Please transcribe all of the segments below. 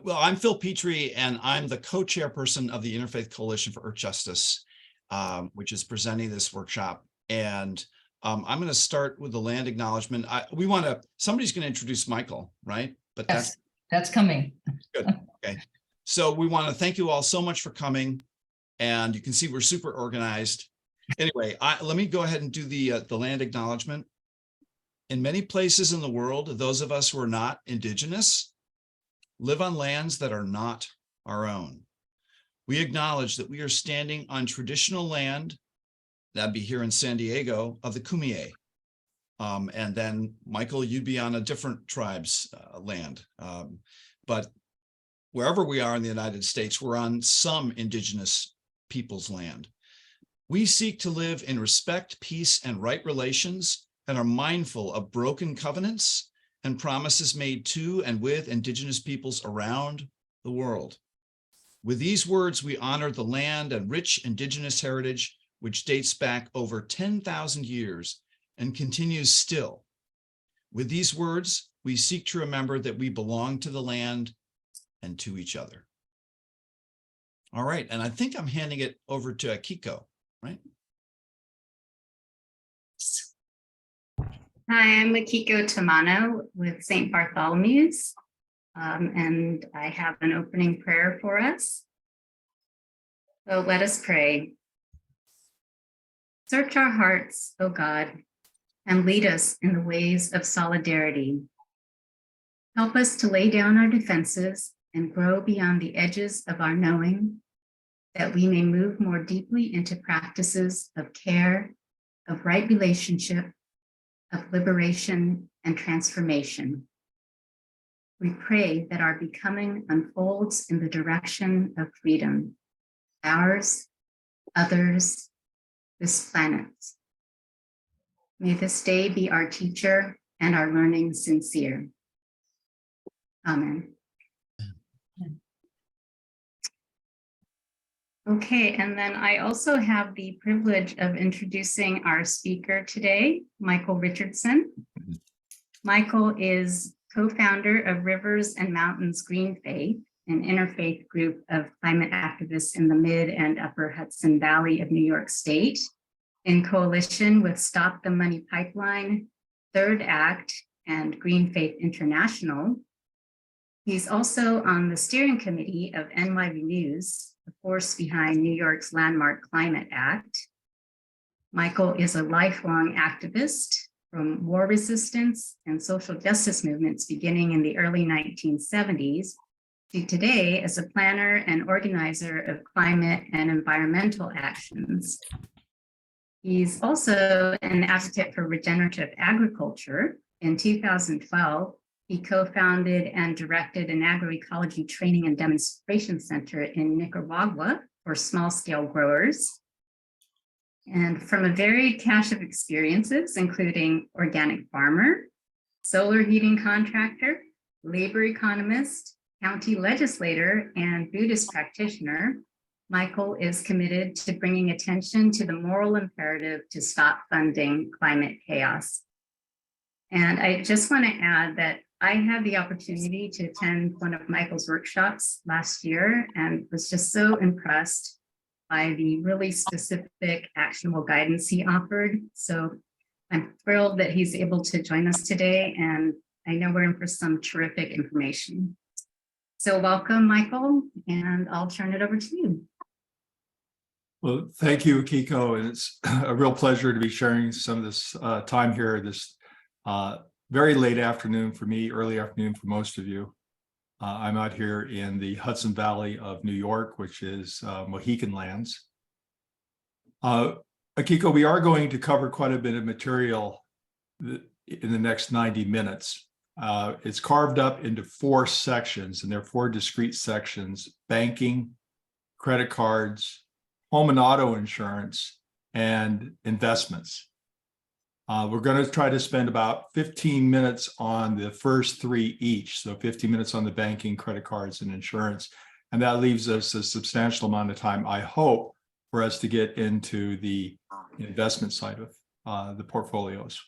Well, I'm Phil Petrie, and I'm the co-chairperson of the Interfaith Coalition for Earth Justice, which is presenting this workshop. And I'm going to start with the land acknowledgement. Somebody's going to introduce Michael, right? But that's coming. Good. Okay. So we want to thank you all so much for coming. And you can see we're super organized. Anyway, let me go ahead and do the land acknowledgement. In many places in the world, those of us who are not indigenous live on lands that are not our own. We acknowledge that we are standing on traditional land, that'd be here in San Diego, of the Kumeyaay. And then, Michael, you'd be on a different tribe's land. But wherever we are in the United States, we're on some indigenous people's land. We seek to live in respect, peace, and right relations, and are mindful of broken covenants and promises made to and with indigenous peoples around the world. With these words, we honor the land and rich indigenous heritage, which dates back over 10,000 years and continues still. With these words, we seek to remember that we belong to the land and to each other. All right, and I think I'm handing it over to Kiko, right? Hi, I'm Akiko Tamano with St. Bartholomew's, and I have an opening prayer for us. So let us pray. Search our hearts, O God, and lead us in the ways of solidarity. Help us to lay down our defenses and grow beyond the edges of our knowing, that we may move more deeply into practices of care, of right relationship, of liberation and transformation. We pray that our becoming unfolds in the direction of freedom, ours, others, this planet. May this day be our teacher and our learning sincere. Amen. Okay, and then I also have the privilege of introducing our speaker today, Michael Richardson. Michael is co-founder of Rivers Mountains GreenFaith, an interfaith group of climate activists in the mid and upper Hudson Valley of New York State, in coalition with Stop the Money Pipeline, Third Act, and GreenFaith International. He's also on the steering committee of NY Renews, the force behind New York's landmark Climate Act. Michael is a lifelong activist from war resistance and social justice movements beginning in the early 1970s to today as a planner and organizer of climate and environmental actions. He's also an advocate for regenerative agriculture. In 2012, he co-founded and directed an agroecology training and demonstration center in Nicaragua for small-scale growers. And from a varied cache of experiences, including organic farmer, solar heating contractor, labor economist, county legislator, and Buddhist practitioner, Michael is committed to bringing attention to the moral imperative to stop funding climate chaos. And I just want to add that I had the opportunity to attend one of Michael's workshops last year and was just so impressed by the really specific actionable guidance he offered. So I'm thrilled that he's able to join us today, and I know we're in for some terrific information. So welcome, Michael, and I'll turn it over to you. Well, thank you, Kiko, and it's a real pleasure to be sharing some of this time here this very late afternoon for me, early afternoon for most of you. I'm out here in the Hudson Valley of New York, which is Mohican lands. Akiko, we are going to cover quite a bit of material in the next 90 minutes. It's carved up into 4 sections, and there are 4 discrete sections: banking, credit cards, home and auto insurance, and investments. We're going to try to spend about 15 minutes on the first 3 each. So 15 minutes on the banking, credit cards, and insurance. And that leaves us a substantial amount of time, I hope, for us to get into the investment side of the portfolios.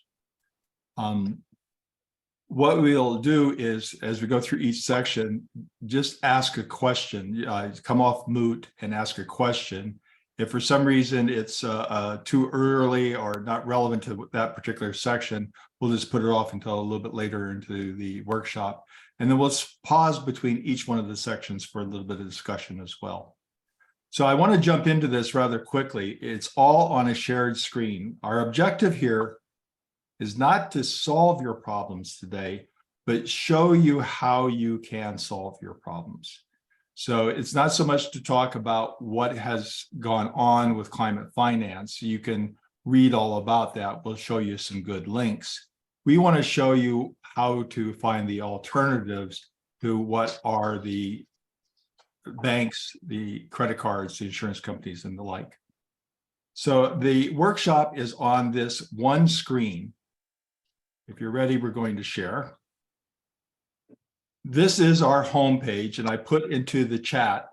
what we'll do is, as we go through each section, just ask a question, come off mute and ask a question. If for some reason it's too early or not relevant to that particular section, we'll just put it off until a little bit later into the workshop. And then we'll pause between each one of the sections for a little bit of discussion as well. So I want to jump into this rather quickly. It's all on a shared screen. Our objective here is not to solve your problems today, but show you how you can solve your problems. So it's not so much to talk about what has gone on with climate finance. You can read all about that. We'll show you some good links. We want to show you how to find the alternatives to what are the banks, the credit cards, the insurance companies, and the like. So the workshop is on this one screen. If you're ready, we're going to share. This is our homepage, and I put into the chat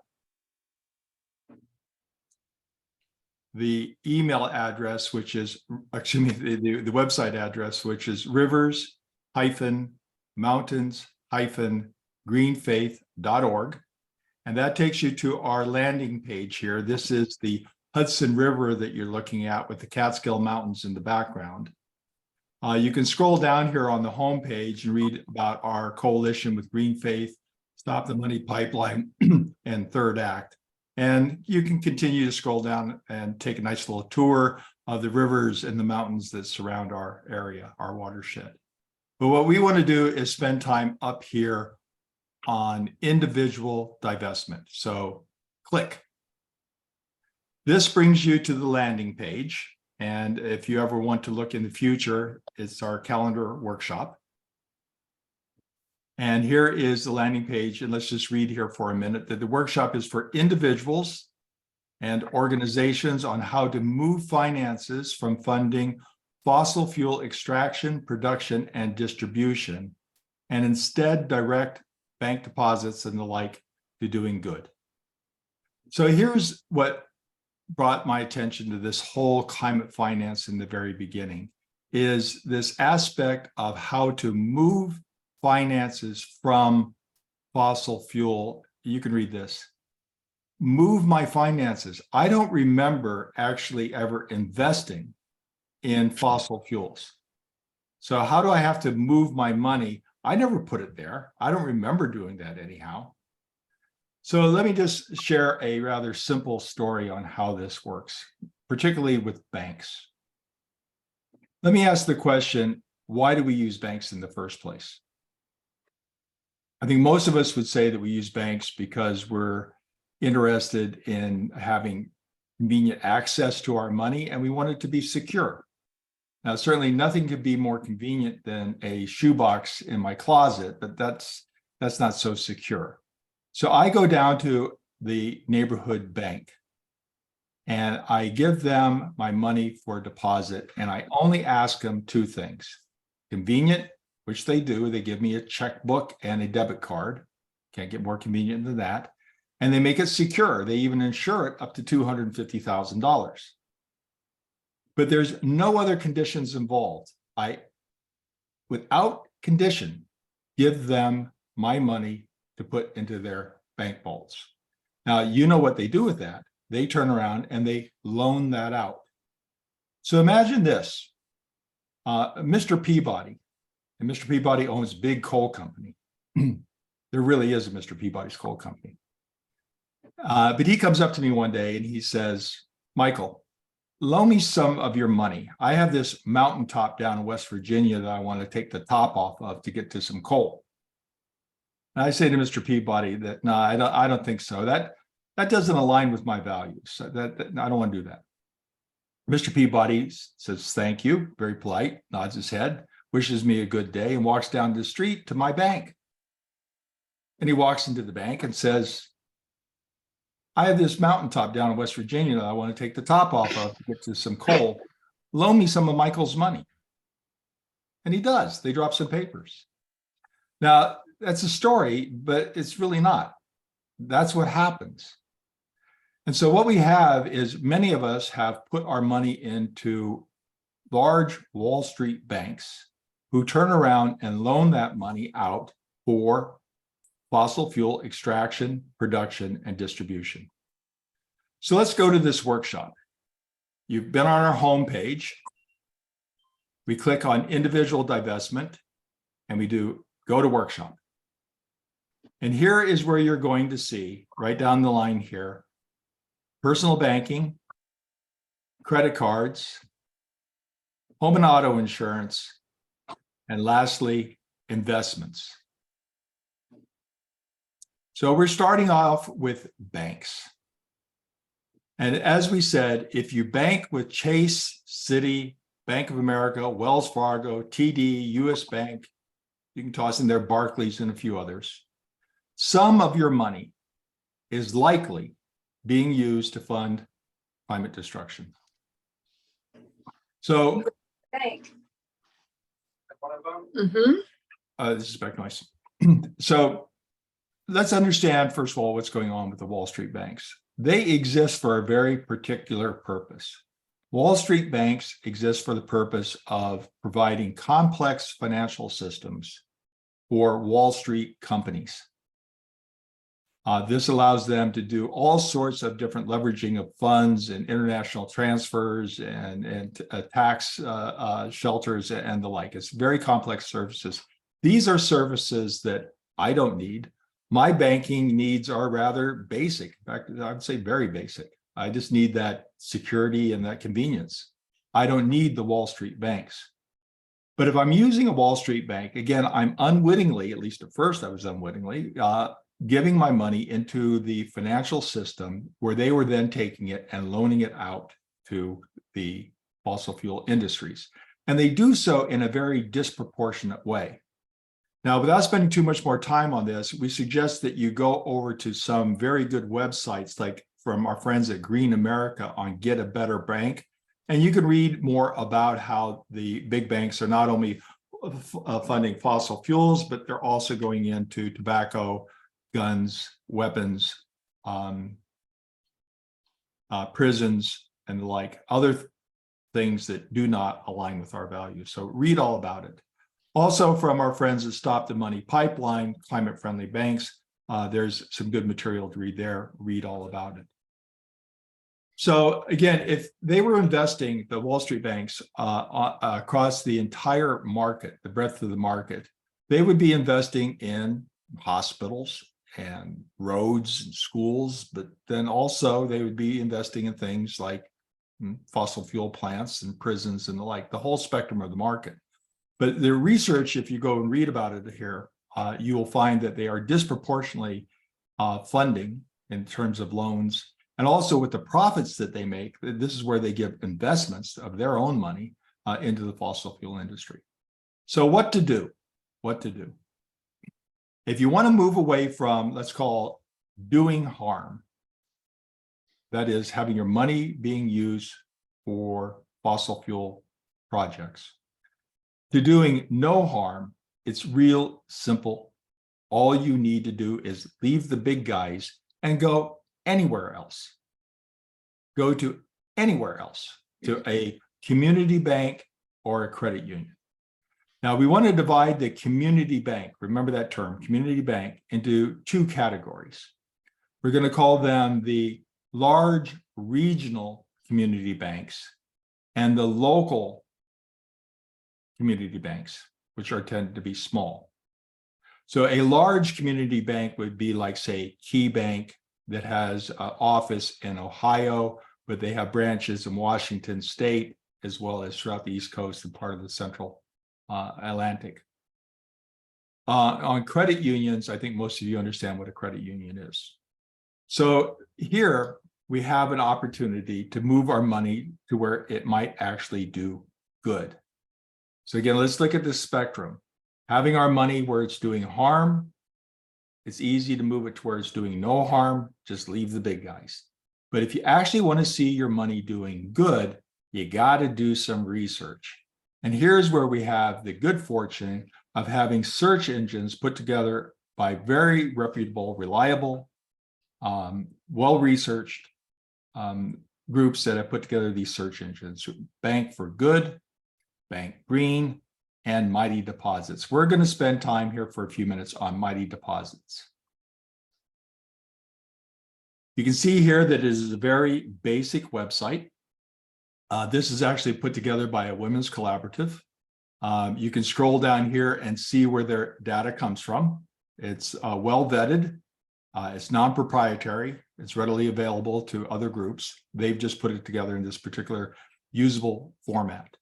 the email address, which is, excuse me, the website address, which is rivers-mountains-greenfaith.org. And that takes you to our landing page here. This is the Hudson River that you're looking at with the Catskill Mountains in the background. You can scroll down here on the homepage and read about our coalition with GreenFaith, Stop the Money Pipeline, and Third Act. And you can continue to scroll down and take a nice little tour of the rivers and the mountains that surround our area, our watershed. But what we want to do is spend time up here on individual divestment. So click. This brings you to the landing page. And if you ever want to look in the future, it's our calendar workshop. And here is the landing page. And let's just read here for a minute that the workshop is for individuals and organizations on how to move finances from funding fossil fuel extraction, production, and distribution, and instead direct bank deposits and the like to doing good. So here's what brought my attention to this whole climate finance in the very beginning, is this aspect of how to move finances from fossil fuel. You can read this. Move my finances. I don't remember actually ever investing in fossil fuels. So how do I have to move my money? I never put it there. I don't remember doing that anyhow. So let me just share a rather simple story on how this works, particularly with banks. Let me ask the question, why do we use banks in the first place? I think most of us would say that we use banks because we're interested in having convenient access to our money and we want it to be secure. Now, certainly nothing could be more convenient than a shoebox in my closet, but that's not so secure. So I go down to the neighborhood bank and I give them my money for deposit, and I only ask them two things: convenient, which they do. They give me a checkbook and a debit card. Can't get more convenient than that. And they make it secure. They even insure it up to $250,000. But there's no other conditions involved. I, without condition, give them my money to put into their bank vaults. Now, you know what they do with that. They turn around and they loan that out. So imagine this, Mr. Peabody, and Mr. Peabody owns a big coal company. There really is a Mr. Peabody's coal company. But he comes up to me one day and he says, Michael, loan me some of your money. I have this mountaintop down in West Virginia that I want to take the top off of to get to some coal. And I say to Mr. Peabody that, no, I don't think so. That doesn't align with my values. So that I don't want to do that. Mr. Peabody says, thank you, very polite, nods his head, wishes me a good day, and walks down the street to my bank. And he walks into the bank and says, I have this mountaintop down in West Virginia that I want to take the top off of to get to some coal. Loan me some of Michael's money. And he does. They drop some papers. Now, that's a story, but it's really not. That's what happens. And so what we have is many of us have put our money into large Wall Street banks who turn around and loan that money out for fossil fuel extraction, production, and distribution. So let's go to this workshop. You've been on our homepage. We click on individual divestment and we do go to workshop. And here is where you're going to see right down the line here, personal banking, credit cards, home and auto insurance, and lastly, investments. So we're starting off with banks. And as we said, if you bank with Chase, Citi, Bank of America, Wells Fargo, TD, US Bank, you can toss in there Barclays and a few others, some of your money is likely being used to fund climate destruction. So this is back noise. So let's understand, first of all, what's going on with the Wall Street banks. They exist for a very particular purpose. Wall Street banks exist for the purpose of providing complex financial systems for Wall Street companies. This allows them to do all sorts of different leveraging of funds and international transfers and tax shelters and the like. It's very complex services. These are services that I don't need. My banking needs are rather basic. In fact, I would say very basic. I just need that security and that convenience. I don't need the Wall Street banks. But if I'm using a Wall Street bank, again, I'm unwittingly, at least at first I was unwittingly, giving my money into the financial system where they were then taking it and loaning it out to the fossil fuel industries. And they do so in a very disproportionate way. Now, without spending too much more time on this, we suggest that you go over to some very good websites, like from our friends at Green America on Get a Better Bank. And you can read more about how the big banks are not only funding fossil fuels, but they're also going into tobacco, guns, weapons, prisons, and the like, other things that do not align with our values. So read all about it. Also from our friends at Stop the Money Pipeline, Climate Friendly Banks, there's some good material to read there, read all about it. So again, if they were investing, the Wall Street banks, across the entire market, the breadth of the market, they would be investing in hospitals and roads and schools, but then also they would be investing in things like fossil fuel plants and prisons and the like, the whole spectrum of the market. But the research, if you go and read about it here, you will find that they are disproportionately funding in terms of loans, and also with the profits that they make. This is where they give investments of their own money into the fossil fuel industry. So what to do? What to do? If you want to move away from, let's call doing harm, that is having your money being used for fossil fuel projects, to doing no harm, it's real simple. All you need to do is leave the big guys and go anywhere else. Go to anywhere else, to a community bank or a credit union. Now, we want to divide the community bank, remember that term, community bank, into two categories. We're going to call them the large regional community banks and the local community banks, which are tend to be small. So a large community bank would be like, say, Key Bank, that has an office in Ohio, but they have branches in Washington State, as well as throughout the East Coast and part of the Central Atlantic. On credit unions, I think most of you understand what a credit union is. So here we have an opportunity to move our money to where it might actually do good. So again, let's look at this spectrum. Having our money where it's doing harm, it's easy to move it to where it's doing no harm, just leave the big guys. But if you actually want to see your money doing good, you got to do some research. And here's where we have the good fortune of having search engines put together by very reputable, reliable, well-researched groups that have put together these search engines. Bank for Good, Bank Green, and Mighty Deposits. We're going to spend time here for a few minutes on Mighty Deposits. You can see here that it is a very basic website. This is actually put together by a women's collaborative. You can scroll down here and see where their data comes from. It's well vetted. It's non-proprietary. It's readily available to other groups. They've just put it together in this particular usable format.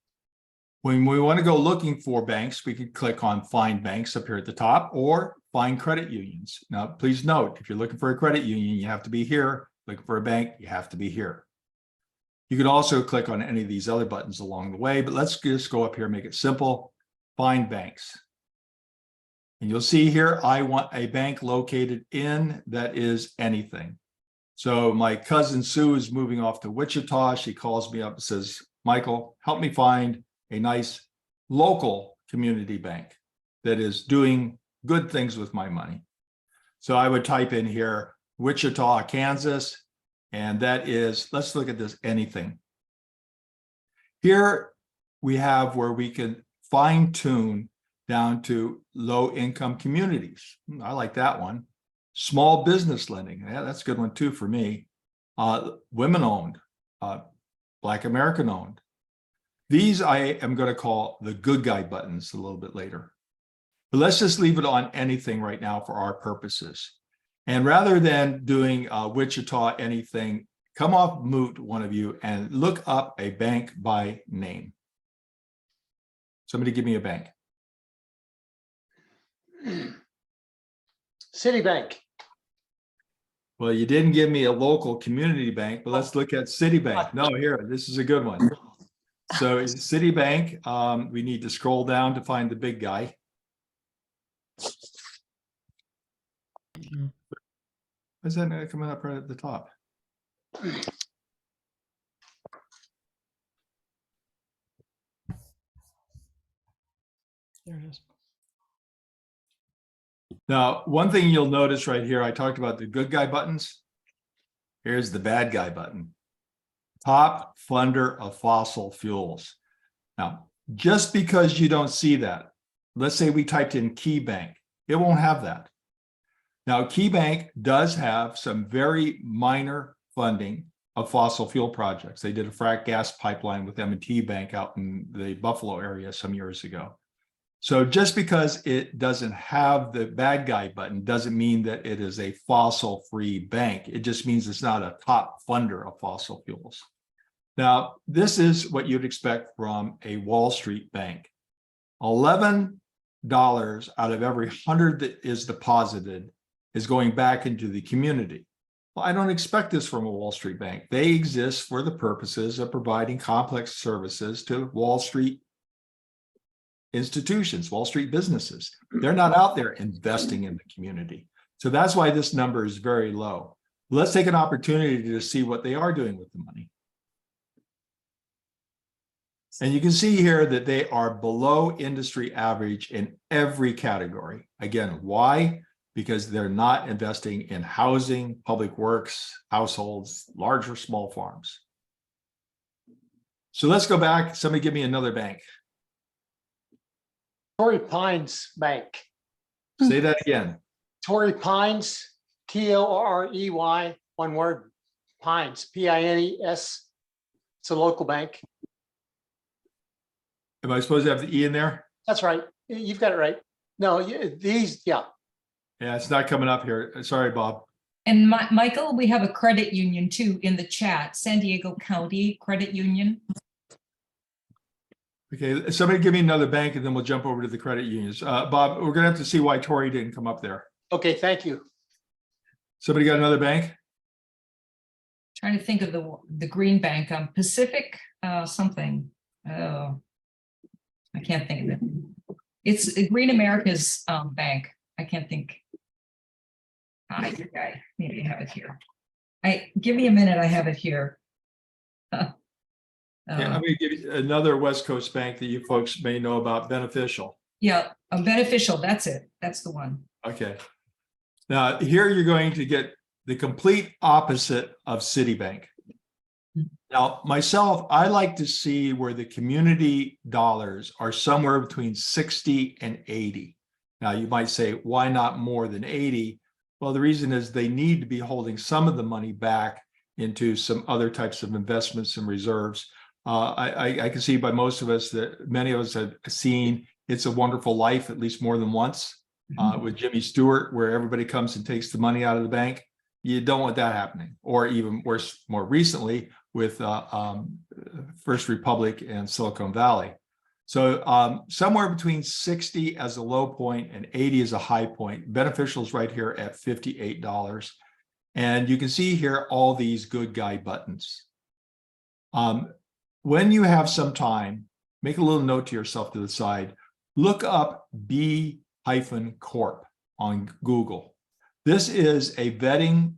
When we want to go looking for banks, we can click on Find Banks up here at the top, or Find Credit Unions. Now, please note, if you're looking for a credit union, you have to be here. Looking for a bank, you have to be here. You can also click on any of these other buttons along the way, but let's just go up here and make it simple. Find Banks. And you'll see here, I want a bank located in that is anything. So my cousin Sue is moving off to Wichita. She calls me up and says, Michael, help me find a nice local community bank that is doing good things with my money. So I would type in here, Wichita, Kansas, and that is, let's look at this, anything. Here we have where we can fine tune down to low income communities. I like that one. Small business lending. Yeah, that's a good one too for me. Women owned, Black American owned. These I am going to call the good guy buttons a little bit later. But let's just leave it on anything right now for our purposes. And rather than doing Wichita anything, come off mute, one of you, and look up a bank by name. Somebody give me a bank. Citibank. Well, you didn't give me a local community bank, but let's look at Citibank. No, here, this is a good one. So Citibank, we need to scroll down to find the big guy. Is that not coming up right at the top? There it is. Now, one thing you'll notice right here, I talked about the good guy buttons. Here's the bad guy button. Top funder of fossil fuels. Now, just because you don't see that, let's say we typed in KeyBank, it won't have that. Now, KeyBank does have some very minor funding of fossil fuel projects. They did a frac gas pipeline with M&T Bank out in the Buffalo area some years ago. So just because it doesn't have the bad guy button doesn't mean that it is a fossil-free bank. It just means it's not a top funder of fossil fuels. Now, this is what you'd expect from a Wall Street bank. $11 out of every 100 that is deposited is going back into the community. Well, I don't expect this from a Wall Street bank. They exist for the purposes of providing complex services to Wall Street institutions, Wall Street businesses. They're not out there investing in the community. So that's why this number is very low. Let's take an opportunity to see what they are doing with the money. And you can see here that they are below industry average in every category. Again, why? Because they're not investing in housing, public works, households, large or small farms. So let's go back. Somebody give me another bank. Torrey Pines Bank. Say that again. Torrey Pines, T-O-R-E-Y, one word, Pines, P-I-N-E-S. It's a local bank. Am I supposed to have the E in there? That's right. You've got it right. No, these, yeah. Yeah, it's not coming up here. Sorry, Bob. And Michael, we have a credit union too in the chat, San Diego County Credit Union. Okay, somebody give me another bank and then we'll jump over to the credit unions. Bob, we're gonna have to see why Torrey didn't come up there. Okay, thank you. Somebody got another bank? Trying to think of the green bank, Pacific something. Oh, I can't think of it. It's Green America's bank. I can't think. I think I maybe have it here. Give me a minute. I have it here. Yeah, I'm going to give you another West Coast bank that you folks may know about, Beneficial. Yeah, Beneficial. That's it. That's the one. Okay. Now, here you're going to get the complete opposite of Citibank. Now, myself, I like to see where the community dollars are somewhere between 60 and 80. Now, you might say, why not more than 80? Well, the reason is they need to be holding some of the money back into some other types of investments and reserves. I can see by most of us that many of us have seen It's a Wonderful Life at least more than once with Jimmy Stewart, where everybody comes and takes the money out of the bank. You don't want that happening. Or even worse, more recently with First Republic and Silicon Valley. So somewhere between 60 as a low point and 80 as a high point. Beneficials right here at $58. And you can see here all these good guy buttons. When you have some time, make a little note to yourself to the side. Look up B-Corp on Google. This is a vetting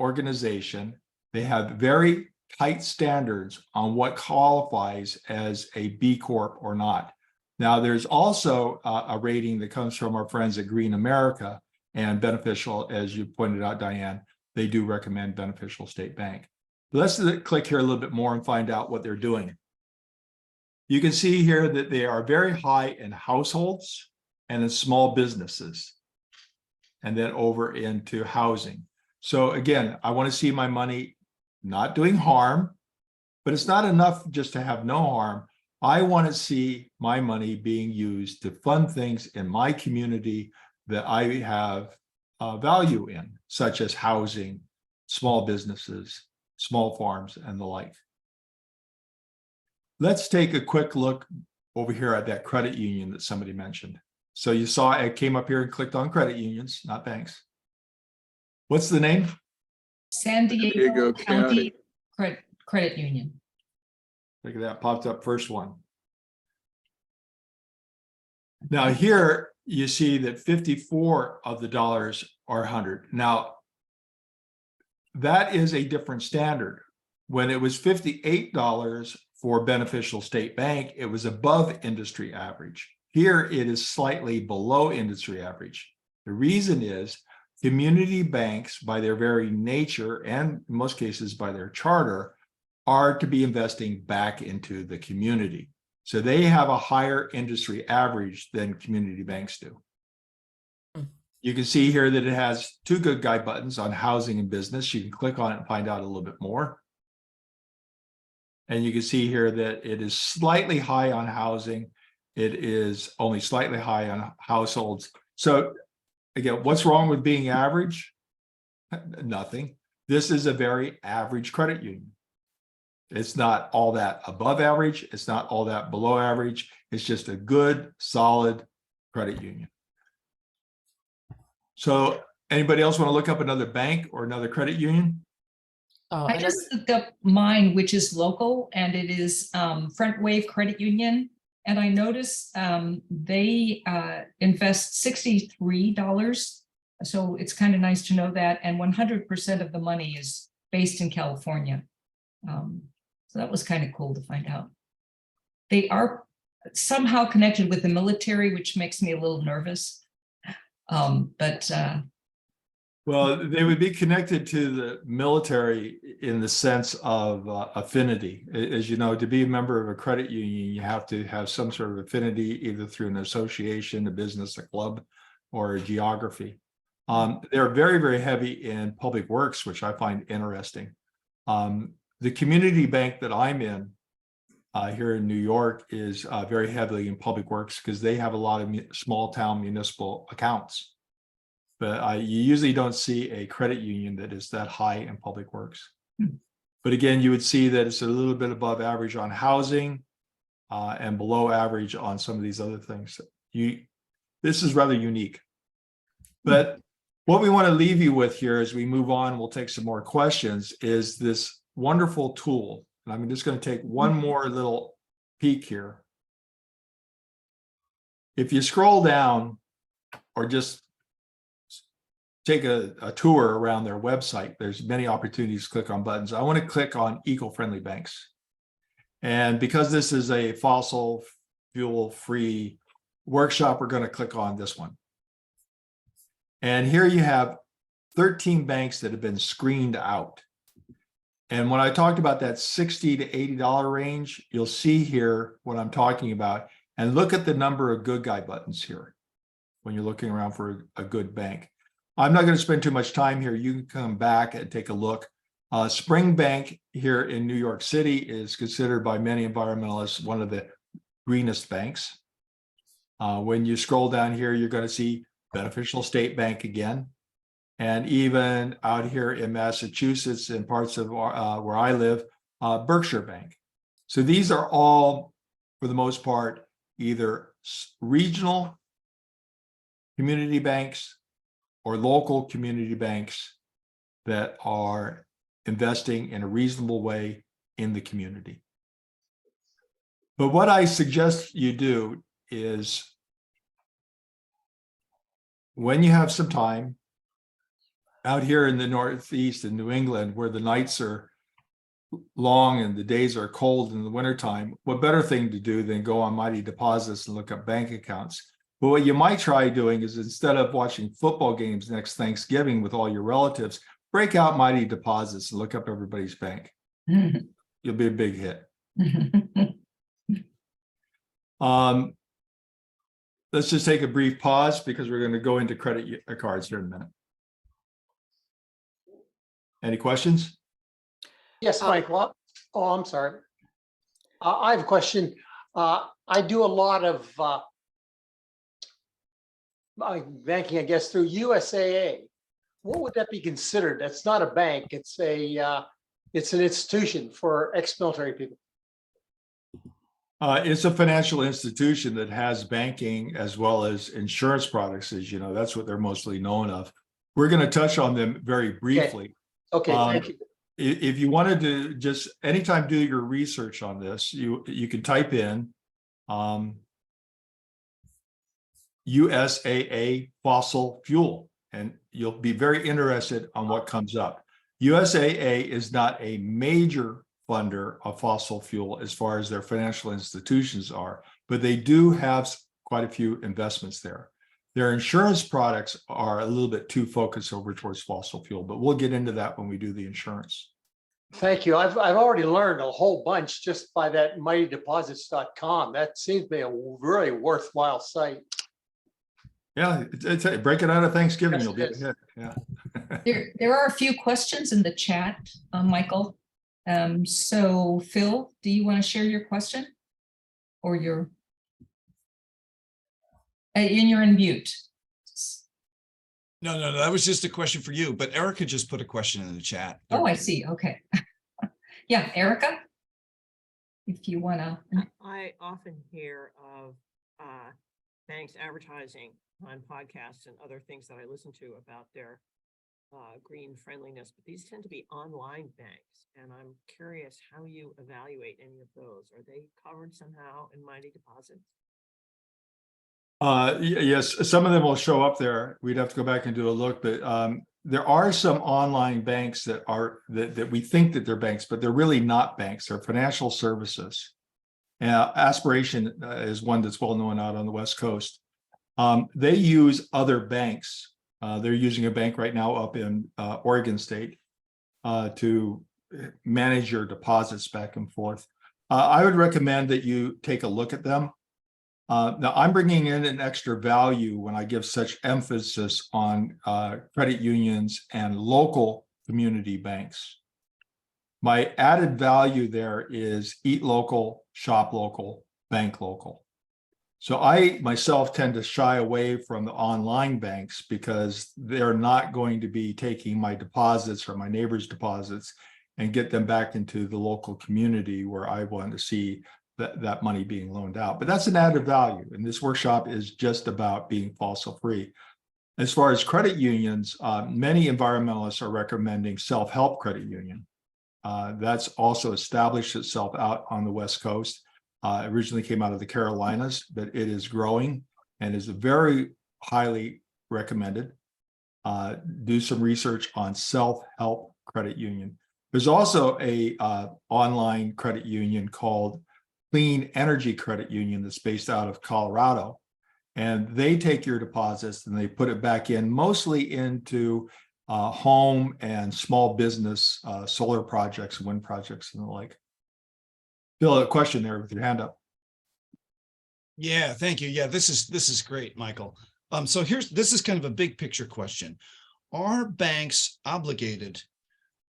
organization. They have very tight standards on what qualifies as a B Corp or not. Now, there's also a rating that comes from our friends at Green America and Beneficial, as you pointed out, Diane. They do recommend Beneficial State Bank. Let's click here a little bit more and find out what they're doing. You can see here that they are very high in households and in small businesses, and then over into housing. So again, I want to see my money not doing harm, but it's not enough just to have no harm. I want to see my money being used to fund things in my community that I have value in, such as housing, small businesses, small farms, and the like. Let's take a quick look over here at that credit union that somebody mentioned. So you saw I came up here and clicked on credit unions, not banks. What's the name? San Diego County Credit Union. Look at that, popped up first one. Now here you see that 54 of the dollars are 100. Now that is a different standard. When it was $58 for Beneficial State Bank, it was above industry average. Here it is slightly below industry average. The reason is community banks, by their very nature, and in most cases by their charter, are to be investing back into the community. So they have a higher industry average than community banks do. You can see here that it has two good guy buttons on housing and business. You can click on it and find out a little bit more. And you can see here that it is slightly high on housing. It is only slightly high on households. So again, what's wrong with being average? Nothing. This is a very average credit union. It's not all that above average. It's not all that below average. It's just a good, solid credit union. So anybody else want to look up another bank or another credit union? I just looked up mine, which is local, and it is Front Wave Credit Union. And I noticed they invest $63. So it's kind of nice to know that. And 100% of the money is based in California. So that was kind of cool to find out. They are somehow connected with the military, which makes me a little nervous. Well, they would be connected to the military in the sense of affinity. As you know, to be a member of a credit union, you have to have some sort of affinity, either through an association, a business, a club, or a geography. They're very, very heavy in public works, which I find interesting. The community bank that I'm in here in New York is very heavily in public works because they have a lot of small town municipal accounts. But you usually don't see a credit union that is that high in public works. But again, you would see that it's a little bit above average on housing and below average on some of these other things. This is rather unique. But what we want to leave you with here as we move on, we'll take some more questions, is this wonderful tool. And I'm just going to take one more little peek here. If you scroll down or just take a tour around their website, there's many opportunities to click on buttons. I want to click on eco-friendly banks. And because this is a fossil fuel-free workshop, we're going to click on this one. And here you have 13 banks that have been screened out. And when I talked about that $60 to $80 range, you'll see here what I'm talking about. And look at the number of good guy buttons here when you're looking around for a good bank. I'm not going to spend too much time here. You can come back and take a look. Spring Bank here in New York City is considered by many environmentalists one of the greenest banks. When you scroll down here, you're going to see Beneficial State Bank again. And even out here in Massachusetts and parts of where I live, Berkshire Bank. So these are all, for the most part, either regional community banks or local community banks that are investing in a reasonable way in the community. But what I suggest you do is, when you have some time, out here in the Northeast in New England, where the nights are long and the days are cold in the wintertime, what better thing to do than go on Mighty Deposits and look up bank accounts? But what you might try doing is, instead of watching football games next Thanksgiving with all your relatives, break out Mighty Deposits and look up everybody's bank. You'll be a big hit. Let's just take a brief pause because we're going to go into credit cards here in a minute. Any questions? Yes, Michael. Oh, I'm sorry. I have a question. I do a lot of banking, I guess, through USAA. What would that be considered? That's not a bank. It's an institution for ex-military people. It's a financial institution that has banking as well as insurance products, as you know. That's what they're mostly known of. We're going to touch on them very briefly. Okay, thank you. If you wanted to just anytime do your research on this, you can type in USAA fossil fuel, and you'll be very interested on what comes up. USAA is not a major funder of fossil fuel as far as their financial institutions are, but they do have quite a few investments there. Their insurance products are a little bit too focused over towards fossil fuel, but we'll get into that when we do the insurance. Thank you. I've already learned a whole bunch just by that mightydeposits.com. That seems to be a really worthwhile site. Yeah, break it out of Thanksgiving, Yes, you'll be it is. ahead. Yeah. There are a few questions in the chat, Michael. So Phil, do you want to share your question? Or your, and you're in mute. No, that was just a question for you, but Erica just put a question in the chat. Oh, I see. Okay. Yeah, Erica, if you want to. I often hear of banks advertising on podcasts and other things that I listen to about their green friendliness, but these tend to be online banks. And I'm curious how you evaluate any of those. Are they covered somehow in Mighty Deposits? Yes, some of them will show up there. We'd have to go back and do a look, but there are some online banks that are that we think that they're banks, but they're really not banks. They're financial services. Aspiration is one that's well known out on the West Coast. They use other banks. They're using a bank right now up in Oregon State to manage your deposits back and forth. I would recommend that you take a look at them. Now, I'm bringing in an extra value when I give such emphasis on credit unions and local community banks. My added value there is eat local, shop local, bank local. So I myself tend to shy away from the online banks because they're not going to be taking my deposits or my neighbor's deposits and get them back into the local community where I want to see that money being loaned out. But that's an added value. And this workshop is just about being fossil free. As far as credit unions, many environmentalists are recommending self-help credit union. That's also established itself out on the West Coast. Originally came out of the Carolinas, but it is growing and is very highly recommended. Do some research on self-help credit union. There's also a online credit union called Clean Energy Credit Union that's based out of Colorado. And they take your deposits and they put it back in mostly into home and small business solar projects, wind projects and the like. Bill, a question there with your hand up. Yeah, thank you. Yeah, this is great, Michael. So this is kind of a big picture question. Are banks obligated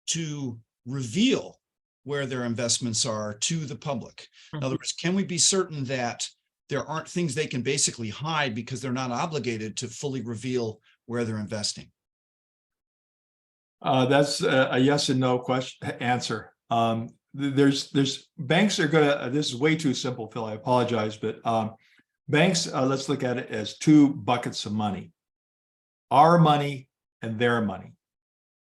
to reveal where their investments are to the public? In other words, can we be certain that there aren't things they can basically hide because they're not obligated to fully reveal where they're investing? That's a yes and no question answer. There's banks are gonna, this is way too simple, Phil, I apologize, but banks, let's look at it as two buckets of money, our money and their money.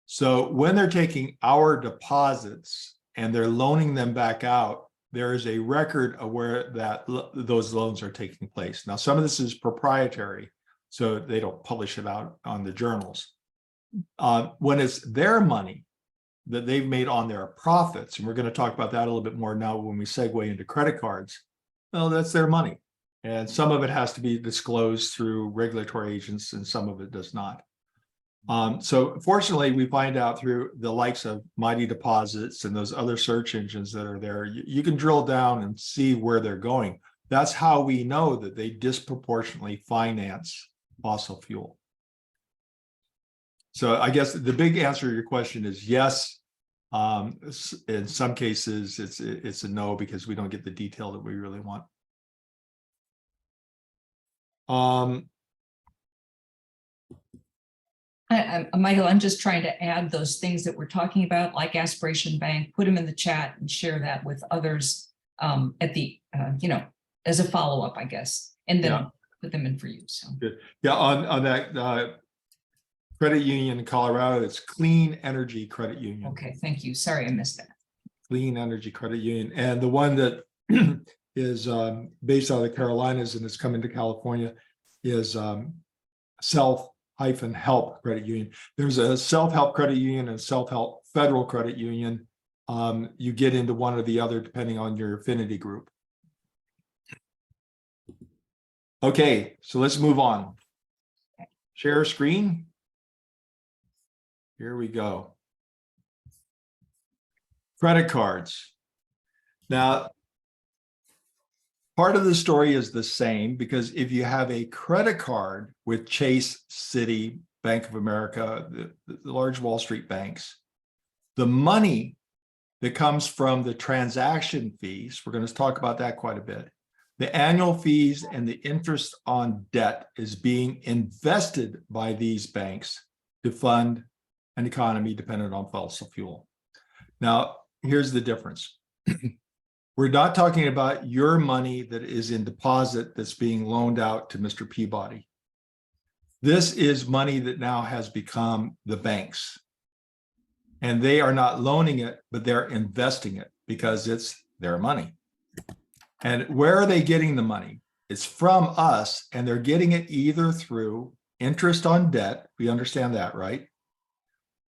So when they're taking our deposits and they're loaning them back out, there is a record of where those loans are taking place. Now, some of this is proprietary, so they don't publish it out on the journals. When it's their money that they've made on their profits, and we're going to talk about that a little bit more now when we segue into credit cards, well, that's their money. And some of it has to be disclosed through regulatory agents and some of it does not. So fortunately, we find out through the likes of Mighty Deposits and those other search engines that are there, you can drill down and see where they're going. That's how we know that they disproportionately finance fossil fuel. So I guess the big answer to your question is yes. In some cases, it's a no because we don't get the detail that we really want. Michael, I'm just trying to add those things that we're talking about, like Aspiration Bank, put them in the chat and share that with others at the, as a follow-up, I guess, and then put them in for you. So good. Yeah, on that credit union in Colorado, it's Clean Energy Credit Union. Okay, thank you. Sorry, I missed that. Clean Energy Credit Union. And the one that is based out of the Carolinas and is coming to California is Self-Help Credit Union. There's a self-help credit union and self-help federal credit union. You get into one or the other depending on your affinity group. Okay, so let's move on. Share screen. Here we go. Credit cards. Now, part of the story is the same because if you have a credit card with Chase, Citi, Bank of America, the large Wall Street banks, the money that comes from the transaction fees, we're going to talk about that quite a bit, the annual fees and the interest on debt is being invested by these banks to fund an economy dependent on fossil fuel. Now, here's the difference. We're not talking about your money that is in deposit that's being loaned out to Mr. Peabody. This is money that now has become the banks. And they are not loaning it, but they're investing it because it's their money. And where are they getting the money? It's from us, and they're getting it either through interest on debt. We understand that, right?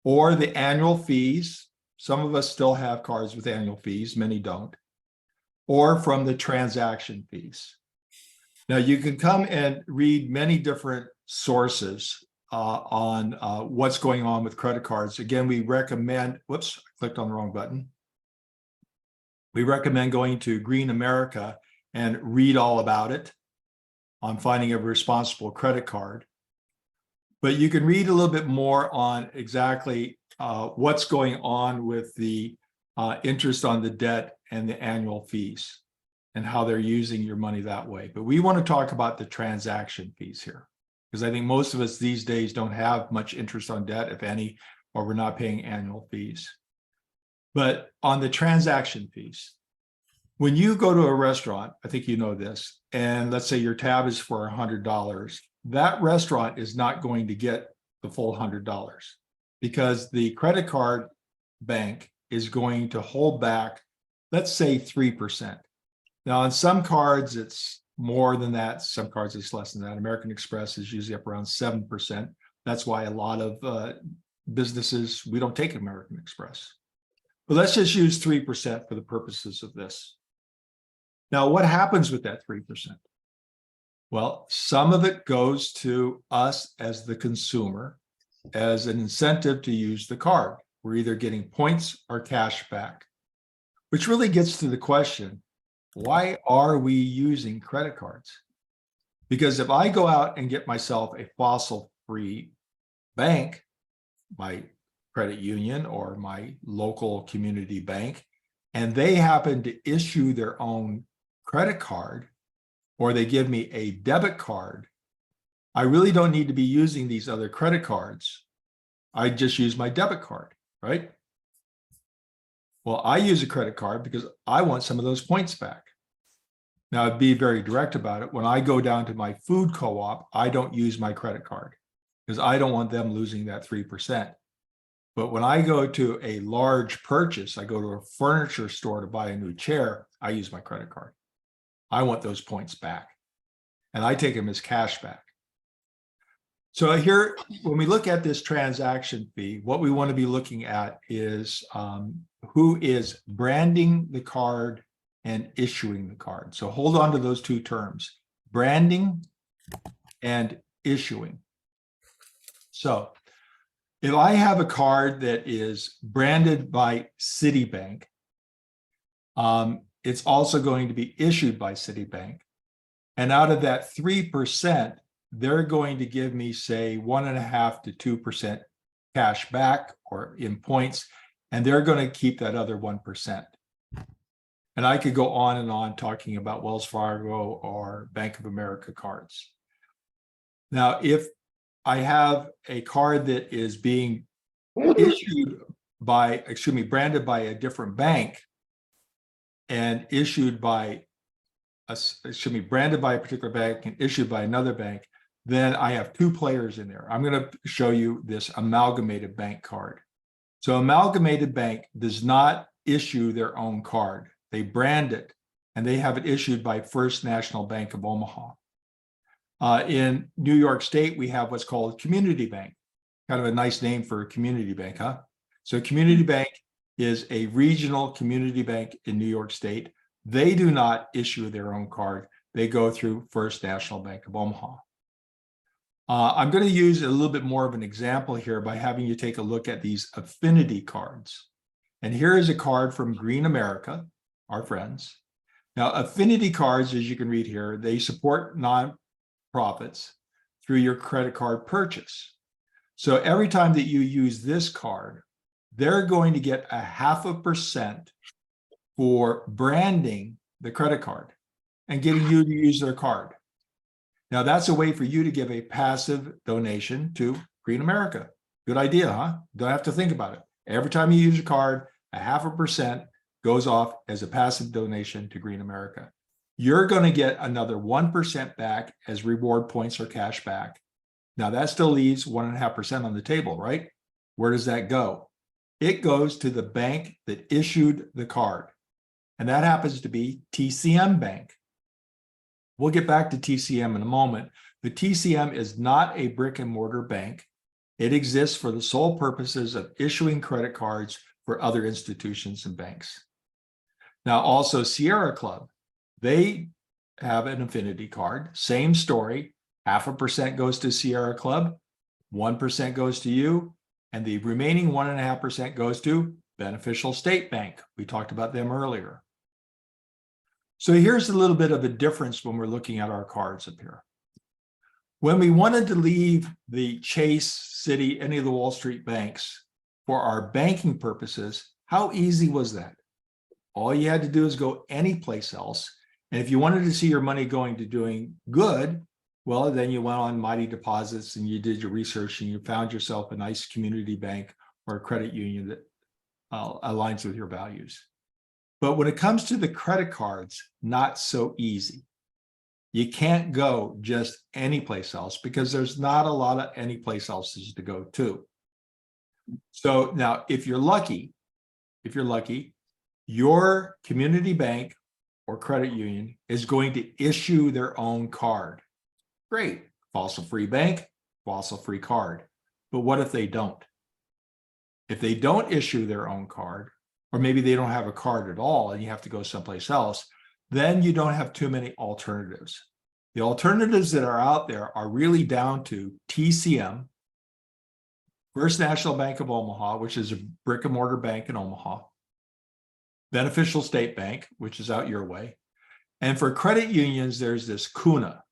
Or the annual fees. Some of us still have cards with annual fees, many don't. Or from the transaction fees. Now you can come and read many different sources on what's going on with credit cards. Again, we recommend, whoops, I clicked on the wrong button. We recommend going to Green America and read all about it on finding a responsible credit card. But you can read a little bit more on exactly what's going on with the interest on the debt and the annual fees and how they're using your money that way. But we want to talk about the transaction fees here, because I think most of us these days don't have much interest on debt, if any, or we're not paying annual fees. But on the transaction fees, when you go to a restaurant, I think you know this, and let's say your tab is for $100, that restaurant is not going to get the full $100 because the credit card bank is going to hold back, let's say 3%. Now, on some cards, it's more than that. Some cards, it's less than that. American Express is usually up around 7%. That's why a lot of businesses, we don't take American Express. But let's just use 3% for the purposes of this. Now, what happens with that 3%? Well, some of it goes to us as the consumer, as an incentive to use the card. We're either getting points or cash back, which really gets to the question, why are we using credit cards? Because if I go out and get myself a fossil-free bank, my credit union or my local community bank, and they happen to issue their own credit card, or they give me a debit card, I really don't need to be using these other credit cards. I just use my debit card, right? Well, I use a credit card because I want some of those points back. Now, I'd be very direct about it. When I go down to my food co-op, I don't use my credit card because I don't want them losing that 3%. But when I go to a large purchase, I go to a furniture store to buy a new chair, I use my credit card. I want those points back. And I take them as cash back. So here, when we look at this transaction fee, what we want to be looking at is who is branding the card and issuing the card. So hold on to those two terms, branding and issuing. So if I have a card that is branded by Citibank, it's also going to be issued by Citibank. And out of that 3%, they're going to give me, say, 1.5% to 2% cash back or in points, and they're going to keep that other 1%. And I could go on and on talking about Wells Fargo or Bank of America cards. Now, if I have a card that is being issued by, branded by a different bank and issued by, branded by a particular bank and issued by another bank, then I have two players in there. I'm going to show you this amalgamated bank card. So amalgamated bank does not issue their own card. They brand it and they have it issued by First National Bank of Omaha. In New York State, we have what's called Community Bank. Kind of a nice name for a community bank, huh? So Community Bank is a regional community bank in New York State. They do not issue their own card. They go through First National Bank of Omaha. I'm going to use a little bit more of an example here by having you take a look at these affinity cards. And here is a card from Green America, our friends. Now, affinity cards, as you can read here, they support nonprofits through your credit card purchase. So every time that you use this card, they're going to get 0.5% for branding the credit card and getting you to use their card. Now, that's a way for you to give a passive donation to Green America. Good idea, huh? Don't have to think about it. Every time you use your card, 0.5% goes off as a passive donation to Green America. You're going to get another 1% back as reward points or cash back. Now, that still leaves 1.5% on the table, right? Where does that go? It goes to the bank that issued the card. And that happens to be TCM Bank. We'll get back to TCM in a moment. The TCM is not a brick and mortar bank. It exists for the sole purposes of issuing credit cards for other institutions and banks. Now, also Sierra Club, they have an affinity card, same story. 0.5% goes to Sierra Club, 1% goes to you, and the remaining 1.5% goes to Beneficial State Bank. We talked about them earlier. So here's a little bit of a difference when we're looking at our cards up here. When we wanted to leave the Chase, Citi, any of the Wall Street banks for our banking purposes, how easy was that? All you had to do is go any place else. And if you wanted to see your money going to doing good, well, then you went on Mighty Deposits and you did your research and you found yourself a nice community bank or a credit union that aligns with your values. But when it comes to the credit cards, not so easy. You can't go just any place else because there's not a lot of any place else to go to. So now, if you're lucky, your community bank or credit union is going to issue their own card. Great, fossil-free bank, fossil-free card. But what if they don't? If they don't issue their own card, or maybe they don't have a card at all and you have to go someplace else, then you don't have too many alternatives. The alternatives that are out there are really down to TCM, First National Bank of Omaha, which is a brick and mortar bank in Omaha. Beneficial State Bank, which is out your way. And for credit unions, there's this CUNA.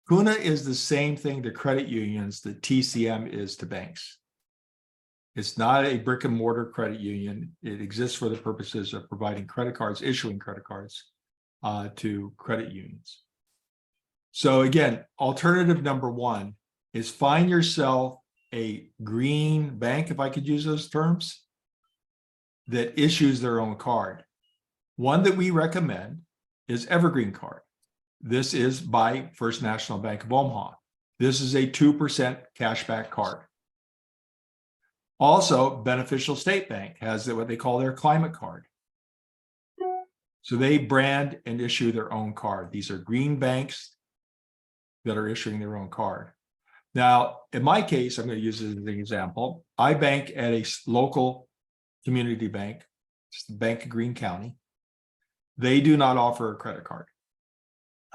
CUNA is the same thing to credit unions that TCM is to banks. It's not a brick and mortar credit union. It exists for the purposes of providing credit cards, issuing credit cards to credit unions. So again, alternative number one is find yourself a green bank, if I could use those terms, that issues their own card. One that we recommend is Evergreen Card. This is by First National Bank of Omaha. This is a 2% cashback card. Also, Beneficial State Bank has what they call their climate card. So they brand and issue their own card. These are green banks that are issuing their own card. Now, in my case, I'm going to use this as an example. I bank at a local community bank, it's the Bank of Greene County. They do not offer a credit card.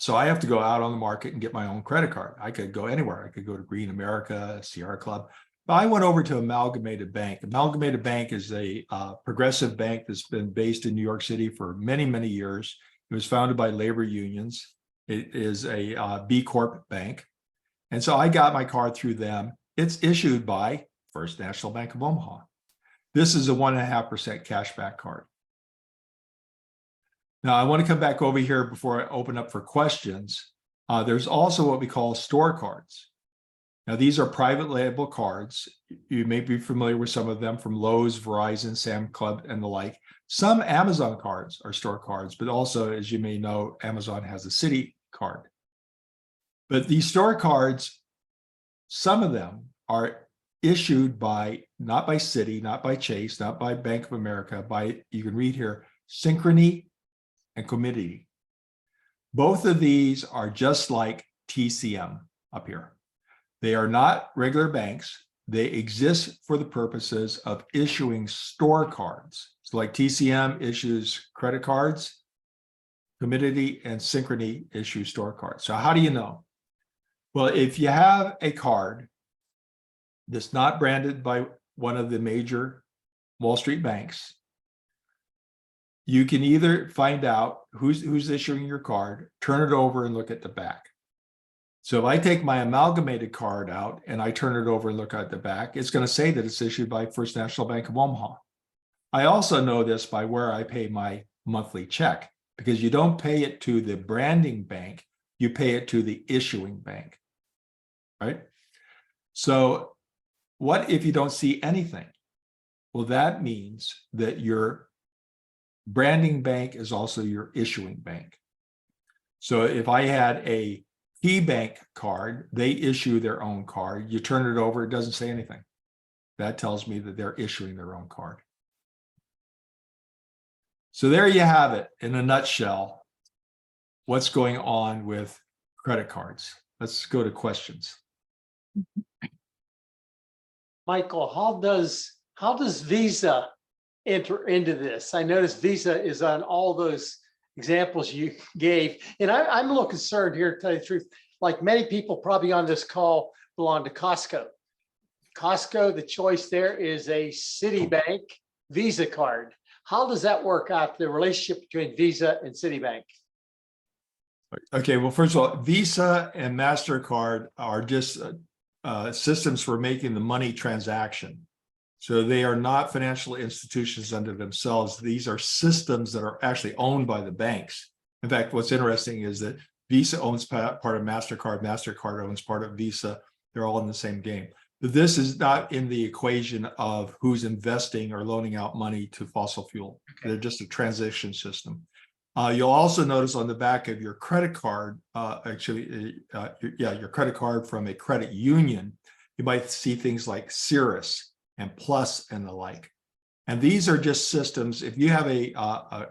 So I have to go out on the market and get my own credit card. I could go anywhere. I could go to Green America, Sierra Club. But I went over to Amalgamated Bank. Amalgamated Bank is a progressive bank that's been based in New York City for many, many years. It was founded by labor unions. It is a B Corp bank. And so I got my card through them. It's issued by First National Bank of Omaha. This is a 1.5% cashback card. Now, I want to come back over here before I open up for questions. There's also what we call store cards. Now, these are private label cards. You may be familiar with some of them from Lowe's, Verizon, Sam Club, and the like. Some Amazon cards are store cards, but also, as you may know, Amazon has a Citi card. But these store cards, some of them are issued by, not by Citi, not by Chase, not by Bank of America, by, you can read here, Synchrony and Community. Both of these are just like TCM up here. They are not regular banks. They exist for the purposes of issuing store cards. So like TCM issues credit cards, Community and Synchrony issue store cards. So how do you know? Well, if you have a card that's not branded by one of the major Wall Street banks, you can either find out who's issuing your card, turn it over and look at the back. So if I take my Amalgamated card out and I turn it over and look at the back, it's going to say that it's issued by First National Bank of Omaha. I also know this by where I pay my monthly check, because you don't pay it to the branding bank, you pay it to the issuing bank, right? So what if you don't see anything? Well, that means that your branding bank is also your issuing bank. So if I had a KeyBank card, they issue their own card. You turn it over, it doesn't say anything. That tells me that they're issuing their own card. So there you have it in a nutshell, what's going on with credit cards. Let's go to questions. Michael, how does Visa enter into this? I noticed Visa is on all those examples you gave. And I'm a little concerned here, to tell you the truth. Like many people probably on this call belong to Costco. Costco, the choice there is a Citibank Visa card. How does that work out, the relationship between Visa and Citibank? Okay, well, first of all, Visa and MasterCard are just systems for making the money transaction. So they are not financial institutions unto themselves. These are systems that are actually owned by the banks. In fact, what's interesting is that Visa owns part of MasterCard, MasterCard owns part of Visa. They're all in the same game. But this is not in the equation of who's investing or loaning out money to fossil fuel. Okay. They're just a transition system. You'll also notice on the back of your credit card, your credit card from a credit union, you might see things like Cirrus and Plus and the like. And these are just systems. If you have a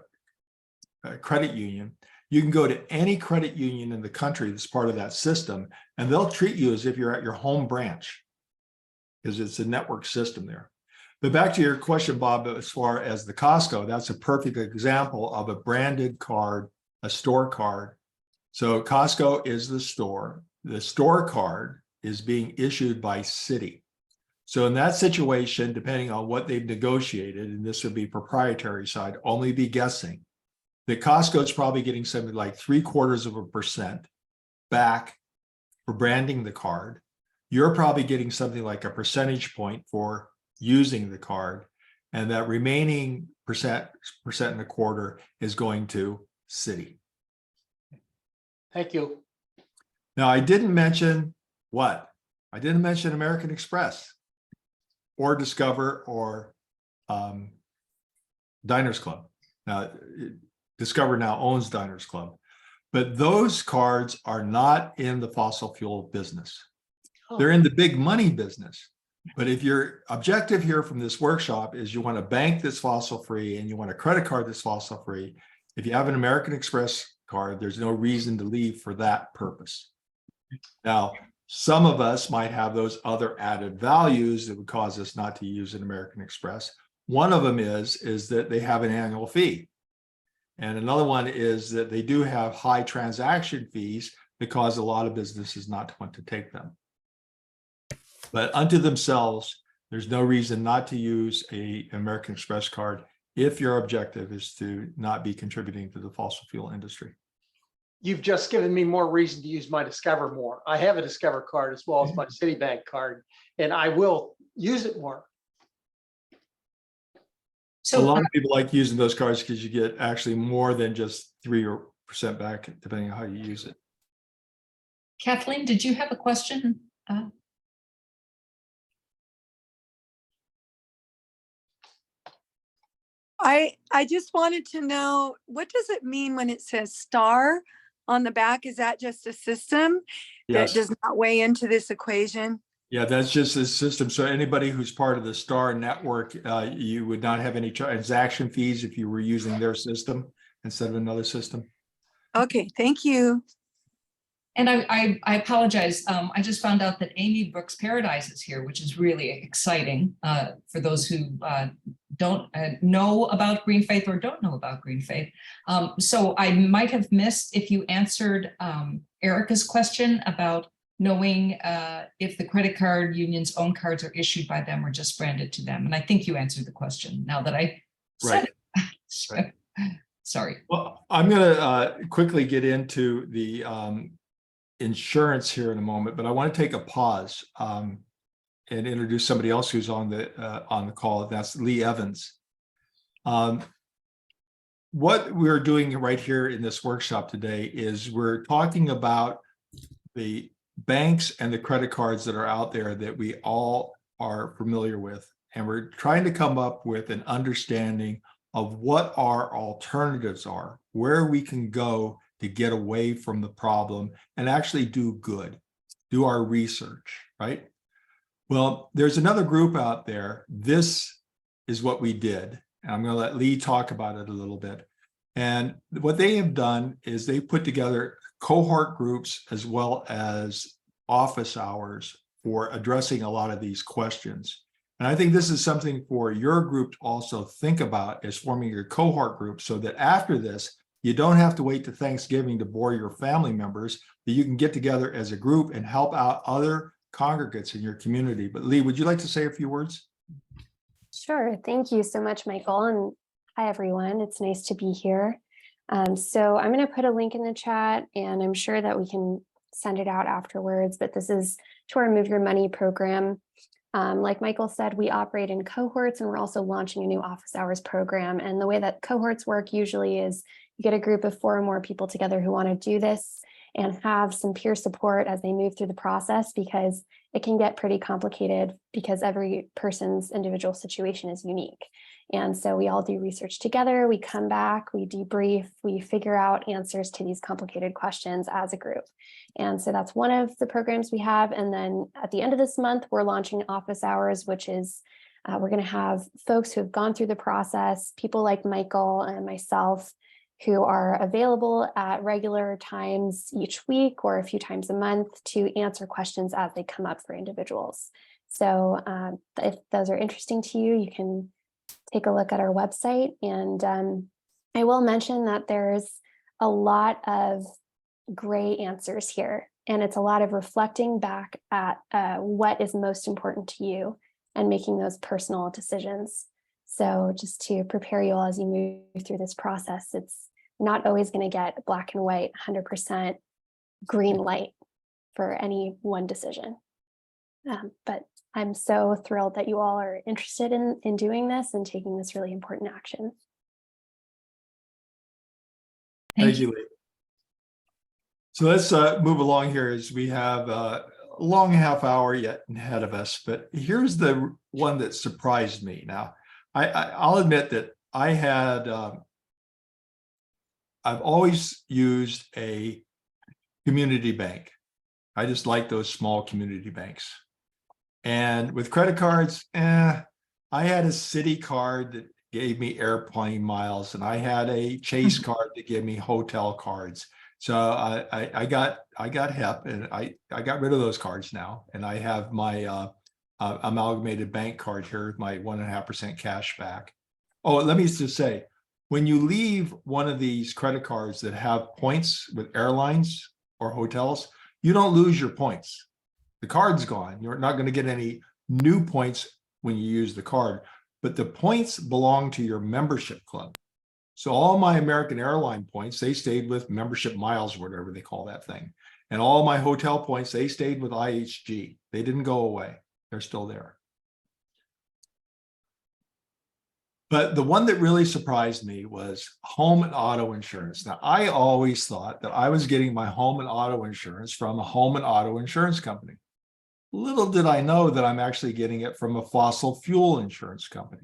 credit union, you can go to any credit union in the country that's part of that system, and they'll treat you as if you're at your home branch, because it's a network system there. But back to your question, Bob, as far as the Costco, that's a perfect example of a branded card, a store card. So Costco is the store. The store card is being issued by Citi. So in that situation, depending on what they've negotiated, and this would be proprietary side, only be guessing, that Costco is probably getting something like 0.75% back for branding the card. You're probably getting something like a percentage point for using the card, and that remaining percent and a quarter is going to Citi. Thank you. Now, I didn't mention what? I didn't mention American Express or Discover or Diners Club. Now, Discover now owns Diners Club, but those cards are not in the fossil fuel business. They're in the big money business. But if your objective here from this workshop is you want a bank that's fossil free and you want a credit card that's fossil free, if you have an American Express card, there's no reason to leave for that purpose. Now, some of us might have those other added values that would cause us not to use an American Express. One of them is that they have an annual fee. And another one is that they do have high transaction fees that cause a lot of businesses not to want to take them. But unto themselves, there's no reason not to use an American Express card if your objective is to not be contributing to the fossil fuel industry. You've just given me more reason to use my Discover more. I have a Discover card as well as my Citibank card, and I will use it more. So a lot of people like using those cards because you get actually more than just 3% back, depending on how you use it. Kathleen, did you have a question? I just wanted to know, what does it mean when it says star on the back? Is that just a system Yes. that does not weigh into this equation? Yeah, that's just the system. So anybody who's part of the STAR network, you would not have any transaction fees if you were using their system instead of another system. Okay, thank you. And I apologize. I just found out that Amy Brooks Paradise is here, which is really exciting for those who don't know about GreenFaith or don't know about GreenFaith. So I might have missed if you answered Erica's question about knowing if the credit card union's own cards are issued by them or just branded to them. And I think you answered the question now that I said it. Right. Sorry. Well, I'm going to quickly get into the insurance here in a moment, but I want to take a pause and introduce somebody else who's on the call. That's Lee Evans. What we're doing right here in this workshop today is we're talking about the banks and the credit cards that are out there that we all are familiar with, and we're trying to come up with an understanding of what our alternatives are, where we can go to get away from the problem and actually do good, do our research, right? Well, there's another group out there. This is what we did. And I'm going to let Lee talk about it a little bit. And what they have done is they put together cohort groups as well as office hours for addressing a lot of these questions. And I think this is something for your group to also think about as forming your cohort group, so that after this, you don't have to wait to Thanksgiving to bore your family members, that you can get together as a group and help out other congregates in your community. But Lee, would you like to say a few words? Sure. Thank you so much, Michael. And hi, everyone. It's nice to be here. So I'm going to put a link in the chat, and I'm sure that we can send it out afterwards. But this is to our Move Your Money program. Like Michael said, we operate in cohorts, and we're also launching a new office hours program. And the way that cohorts work usually is you get a group of 4 or more people together who want to do this and have some peer support as they move through the process, because it can get pretty complicated because every person's individual situation is unique. And so we all do research together, we come back, we debrief, we figure out answers to these complicated questions as a group. And so that's one of the programs we have. And then at the end of this month, we're launching office hours, which is we're going to have folks who have gone through the process, people like Michael and myself, who are available at regular times each week or a few times a month to answer questions as they come up for individuals. So if those are interesting to you, you can take a look at our website. And I will mention that there's a lot of gray answers here, and it's a lot of reflecting back at what is most important to you and making those personal decisions. So just to prepare you all as you move through this process, it's not always going to get black and white, 100% green light for any one decision. But I'm so thrilled that you all are interested in doing this and taking this really important action. Thank you, Lee. So let's move along here as we have a long half hour yet ahead of us. But here's the one that surprised me. Now, I'll admit that I had, I've always used a community bank. I just like those small community banks. And with credit cards, I had a Citi card that gave me airplane miles, and I had a Chase card that gave me hotel cards. So I got HEP, and I got rid of those cards now, and I have my amalgamated bank card here with my 1.5% cash back. Oh, let me just say, when you leave one of these credit cards that have points with airlines or hotels, you don't lose your points. The card's gone. You're not going to get any new points when you use the card, but the points belong to your membership club. So all my American airline points, they stayed with membership miles, or whatever they call that thing. And all my hotel points, they stayed with ICEJ. They didn't go away. They're still there. But the one that really surprised me was home and auto insurance. Now, I always thought that I was getting my home and auto insurance from a home and auto insurance company. Little did I know that I'm actually getting it from a fossil fuel insurance company.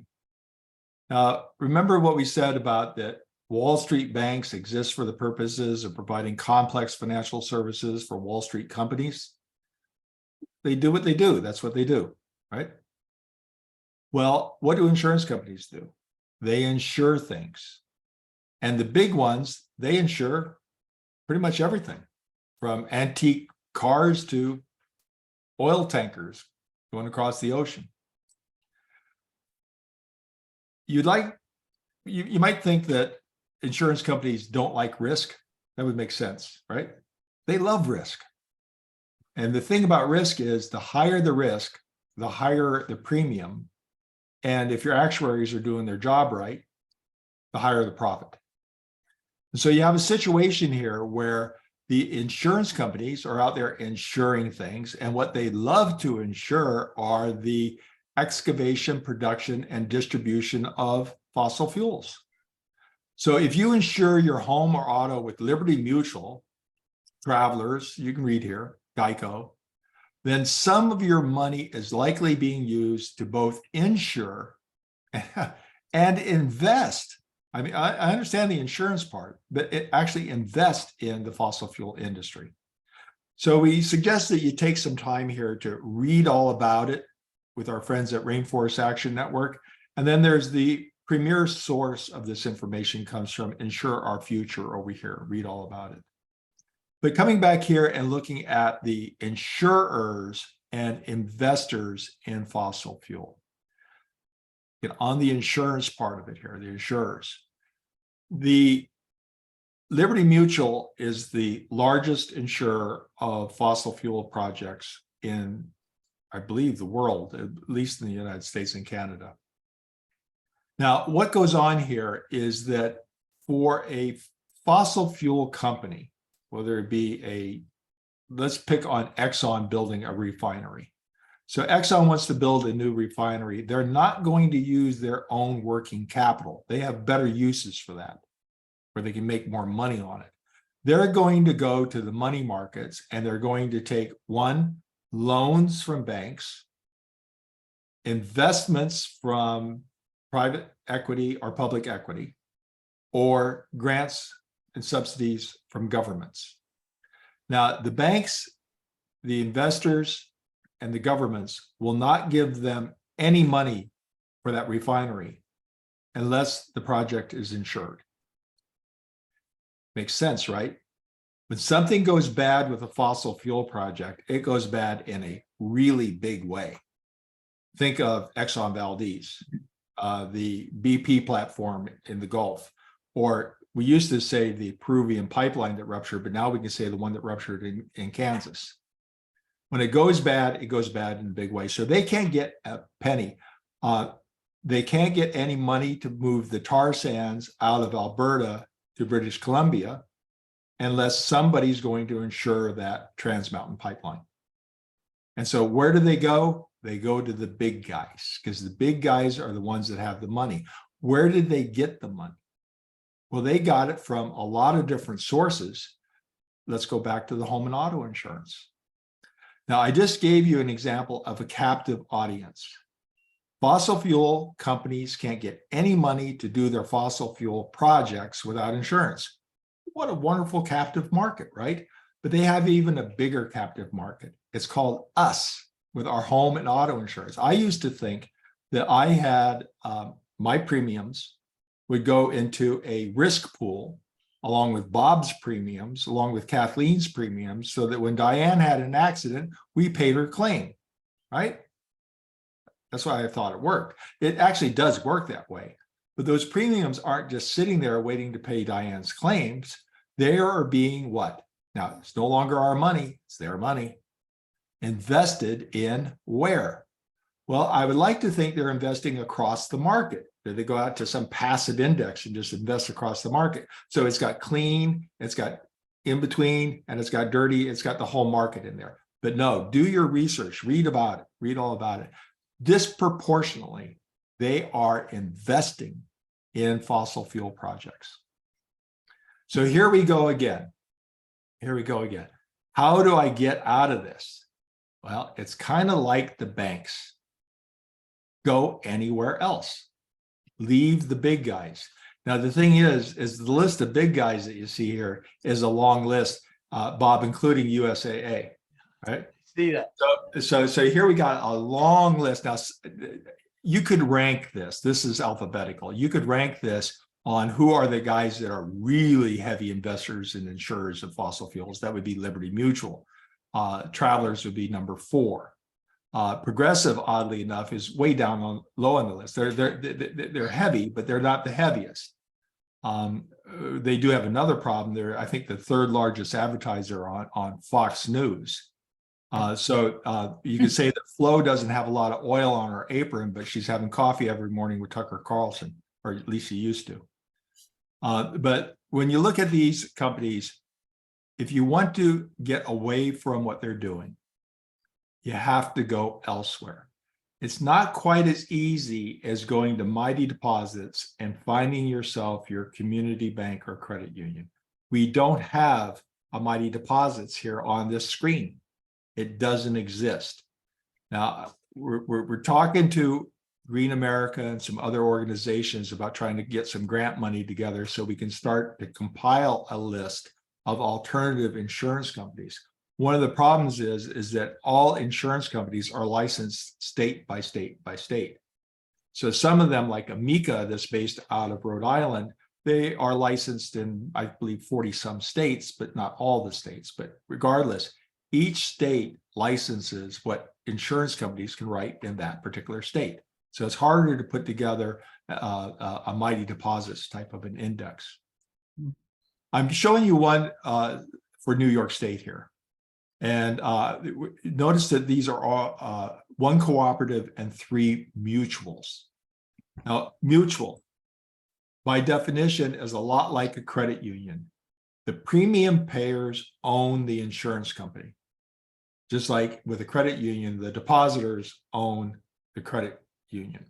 Now, remember what we said about that Wall Street banks exist for the purposes of providing complex financial services for Wall Street companies? They do what they do. That's what they do, right? Well, what do insurance companies do? They insure things. And the big ones, they insure pretty much everything, from antique cars to oil tankers going across the ocean. You might think that insurance companies don't like risk. That would make sense, right? They love risk. And the thing about risk is the higher the risk, the higher the premium. And if your actuaries are doing their job right, the higher the profit. And so you have a situation here where the insurance companies are out there insuring things, and what they love to insure are the excavation, production, and distribution of fossil fuels. So if you insure your home or auto with Liberty Mutual, Travelers, you can read here, Geico, then some of your money is likely being used to both insure and invest. I mean, I understand the insurance part, but it actually invests in the fossil fuel industry. So we suggest that you take some time here to read all about it with our friends at Rainforest Action Network. And then there's the premier source of this information comes from Insure Our Future over here. Read all about it. But coming back here and looking at the insurers and investors in fossil fuel. On the insurance part of it here, the insurers. The Liberty Mutual is the largest insurer of fossil fuel projects in, I believe, the world, at least in the United States and Canada. Now, what goes on here is that for a fossil fuel company, whether it be let's pick on Exxon building a refinery. So Exxon wants to build a new refinery. They're not going to use their own working capital. They have better uses for that, where they can make more money on it. They're going to go to the money markets, and they're going to take loans from banks, investments from private equity or public equity, or grants and subsidies from governments. Now, the banks, the investors, and the governments will not give them any money for that refinery unless the project is insured. Makes sense, right? When something goes bad with a fossil fuel project, it goes bad in a really big way. Think of Exxon Valdez, the BP platform in the Gulf, or we used to say the Peruvian pipeline that ruptured, but now we can say the one that ruptured in Kansas. When it goes bad in a big way. So they can't get a penny. They can't get any money to move the tar sands out of Alberta to British Columbia unless somebody's going to insure that Trans Mountain pipeline. And so where do they go? They go to the big guys, because the big guys are the ones that have the money. Where did they get the money? Well, they got it from a lot of different sources. Let's go back to the home and auto insurance. Now, I just gave you an example of a captive audience. Fossil fuel companies can't get any money to do their fossil fuel projects without insurance. What a wonderful captive market, right? But they have even a bigger captive market. It's called us, with our home and auto insurance. I used to think that I had my premiums would go into a risk pool along with Bob's premiums, along with Kathleen's premiums, so that when Diane had an accident, we paid her claim, right? That's why I thought it worked. It actually does work that way. But those premiums aren't just sitting there waiting to pay Diane's claims. They are being what? Now, it's no longer our money, it's their money. Invested in where? Well, I would like to think they're investing across the market. They go out to some passive index and just invest across the market. So it's got clean, it's got in between, and it's got dirty. It's got the whole market in there. But no, do your research, read about it, read all about it. Disproportionately, they are investing in fossil fuel projects. So here we go again. Here we go again. How do I get out of this? Well, it's kind of like the banks. Go anywhere else. Leave the big guys. Now, the thing is the list of big guys that you see here is a long list, Bob, including USAA, right? See that? So here we got a long list. Now, you could rank this. This is alphabetical. You could rank this on who are the guys that are really heavy investors and insurers of fossil fuels. That would be Liberty Mutual. Travelers would be number 4. Progressive, oddly enough, is way down low on the list. They're heavy, but they're not the heaviest. They do have another problem. They're, I think, the 3rd largest advertiser on Fox News. So you could say that Flo doesn't have a lot of oil on her apron, but she's having coffee every morning with Tucker Carlson, or at least she used to. But when you look at these companies, if you want to get away from what they're doing, you have to go elsewhere. It's not quite as easy as going to Mighty Deposits and finding yourself your community bank or credit union. We don't have a Mighty Deposits here on this screen. It doesn't exist. Now, we're talking to Green America and some other organizations about trying to get some grant money together so we can start to compile a list of alternative insurance companies. One of the problems is that all insurance companies are licensed state by state by state. So some of them, like Amica, that's based out of Rhode Island, they are licensed in, I believe, 40 some states, but not all the states. But regardless, each state licenses what insurance companies can write in that particular state. So it's harder to put together a Mighty Deposits type of an index. I'm showing you one for New York State here. And notice that these are all 1 cooperative and 3 mutuals. Now, mutual, by definition, is a lot like a credit union. The premium payers own the insurance company. Just like with a credit union, the depositors own the credit union.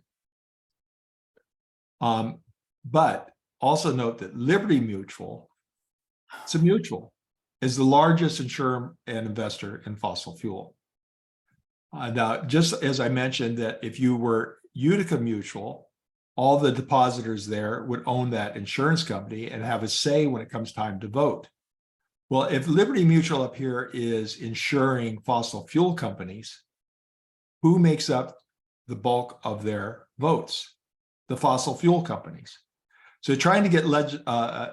But also note that Liberty Mutual, it's a mutual, is the largest insurer and investor in fossil fuel. Now, just as I mentioned that if you were Utica Mutual, all the depositors there would own that insurance company and have a say when it comes time to vote. Well, if Liberty Mutual up here is insuring fossil fuel companies, who makes up the bulk of their votes? The fossil fuel companies. So trying to get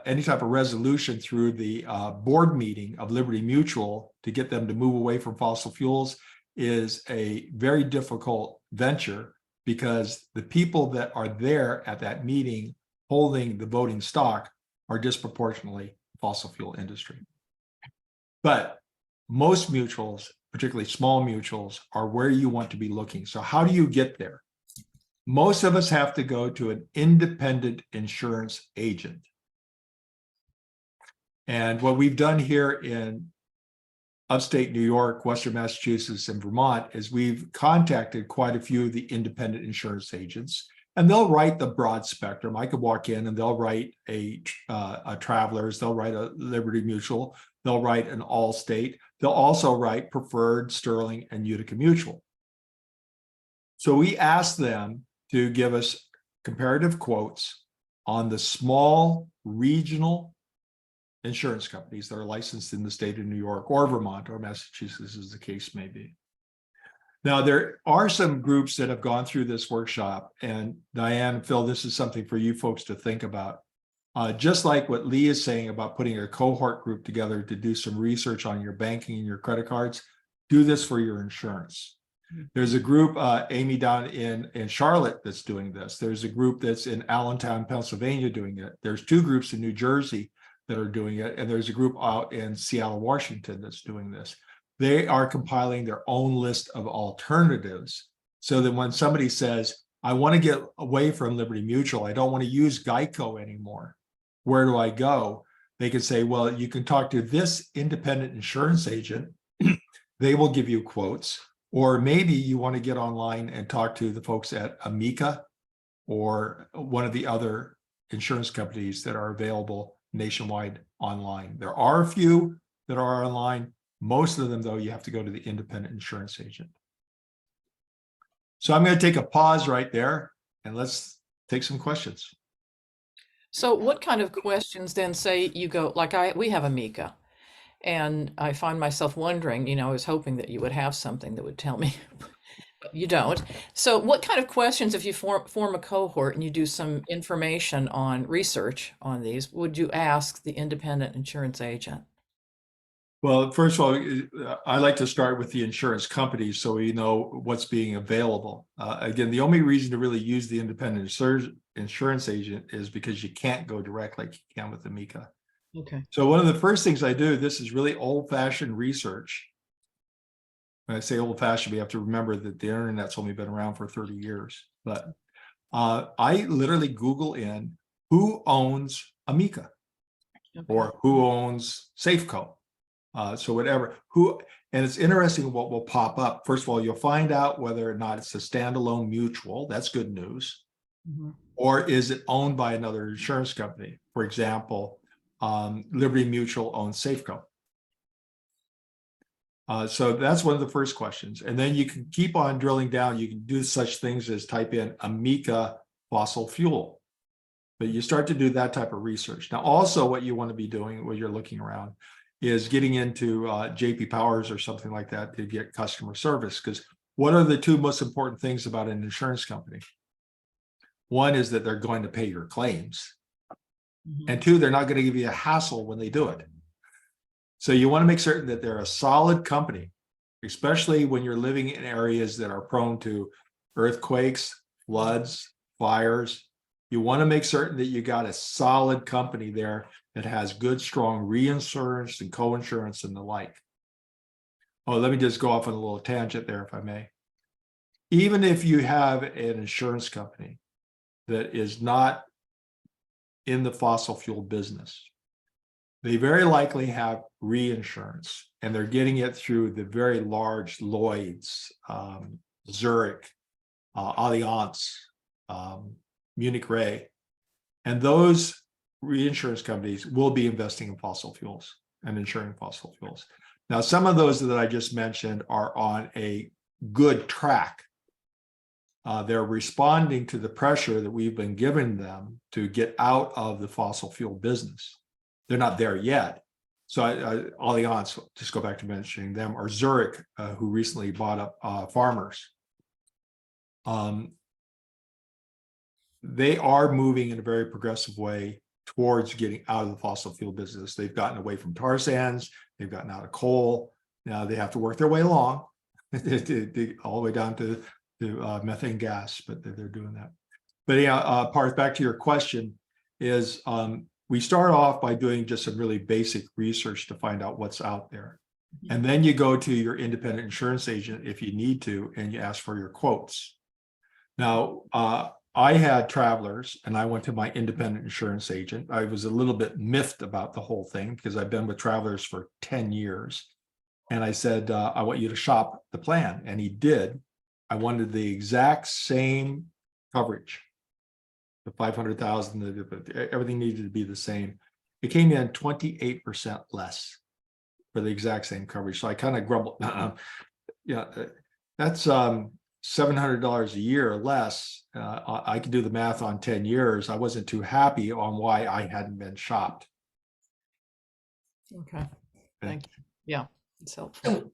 any type of resolution through the board meeting of Liberty Mutual to get them to move away from fossil fuels is a very difficult venture, because the people that are there at that meeting holding the voting stock are disproportionately fossil fuel industry. But most mutuals, particularly small mutuals, are where you want to be looking. So how do you get there? Most of us have to go to an independent insurance agent. And what we've done here in upstate New York, Western Massachusetts, and Vermont is we've contacted quite a few of the independent insurance agents, and they'll write the broad spectrum. I could walk in and they'll write a Travelers, they'll write a Liberty Mutual, they'll write an Allstate, they'll also write Preferred, Sterling, and Utica Mutual. So we asked them to give us comparative quotes on the small regional insurance companies that are licensed in the state of New York or Vermont or Massachusetts, as the case may be. Now, there are some groups that have gone through this workshop, and Diane, Phil, this is something for you folks to think about. Just like what Lee is saying about putting a cohort group together to do some research on your banking and your credit cards, do this for your insurance. There's a group, Amy, down in Charlotte that's doing this. There's a group that's in Allentown, Pennsylvania doing it. There's 2 groups in New Jersey that are doing it. And there's a group out in Seattle, Washington that's doing this. They are compiling their own list of alternatives so that when somebody says, I want to get away from Liberty Mutual, I don't want to use Geico anymore, where do I go? They can say, well, you can talk to this independent insurance agent. They will give you quotes. Or maybe you want to get online and talk to the folks at Amica or one of the other insurance companies that are available nationwide online. There are a few that are online. Most of them, though, you have to go to the independent insurance agent. So I'm going to take a pause right there and let's take some questions. So what kind of questions then, say you go, like we have Amica, and I find myself wondering, I was hoping that you would have something that would tell me, but you don't. So what kind of questions, if you form a cohort and you do some information on research on these, would you ask the independent insurance agent? Well, first of all, I like to start with the insurance companies so we know what's being available. Again, the only reason to really use the independent insurance agent is because you can't go direct like you can with Amica. Okay. So one of the first things I do, this is really old-fashioned research. When I say old-fashioned, we have to remember that the internet's only been around for 30 years. But I literally Google in who owns Amica or who owns Safeco. So whatever, and it's interesting what will pop up. First of all, you'll find out whether or not it's a standalone mutual. That's good news. Mm-hmm. Or is it owned by another insurance company? For example, Liberty Mutual owns Safeco. So that's one of the first questions. And then you can keep on drilling down. You can do such things as type in Amica fossil fuel. But you start to do that type of research. Now, also what you want to be doing when you're looking around is getting into JP Powers or something like that to get customer service. Because what are the 2 most important things about an insurance company? One is that they're going to pay your claims. Mm-hmm. And 2, they're not going to give you a hassle when they do it. So you want to make certain that they're a solid company, especially when you're living in areas that are prone to earthquakes, floods, fires. You want to make certain that you got a solid company there that has good, strong reinsurance and co-insurance and the like. Oh, let me just go off on a little tangent there, if I may. Even if you have an insurance company that is not in the fossil fuel business, they very likely have reinsurance, and they're getting it through the very large Lloyd's, Zurich, Allianz, Munich Re, and those reinsurance companies will be investing in fossil fuels and insuring fossil fuels. Now, some of those that I just mentioned are on a good track. They're responding to the pressure that we've been giving them to get out of the fossil fuel business. They're not there yet. So Allianz, just go back to mentioning them, or Zurich, who recently bought up Farmers. They are moving in a very progressive way towards getting out of the fossil fuel business. They've gotten away from tar sands. They've gotten out of coal. Now they have to work their way along all the way down to methane gas, but they're doing that. But yeah, Parth, back to your question is we start off by doing just some really basic research to find out what's out there. And then you go to your independent insurance agent if you need to, and you ask for your quotes. Now, I had travelers and I went to my independent insurance agent. I was a little bit miffed about the whole thing because I've been with travelers for 10 years. And I said, I want you to shop the plan. And he did. I wanted the exact same coverage. The 500,000, everything needed to be the same. It came in 28% less for the exact same coverage. So I kind of grumbled. Yeah, that's $700 a year or less. I could do the math on 10 years. I wasn't too happy on why I hadn't been shopped. Okay, thank you. Yeah, it's helpful.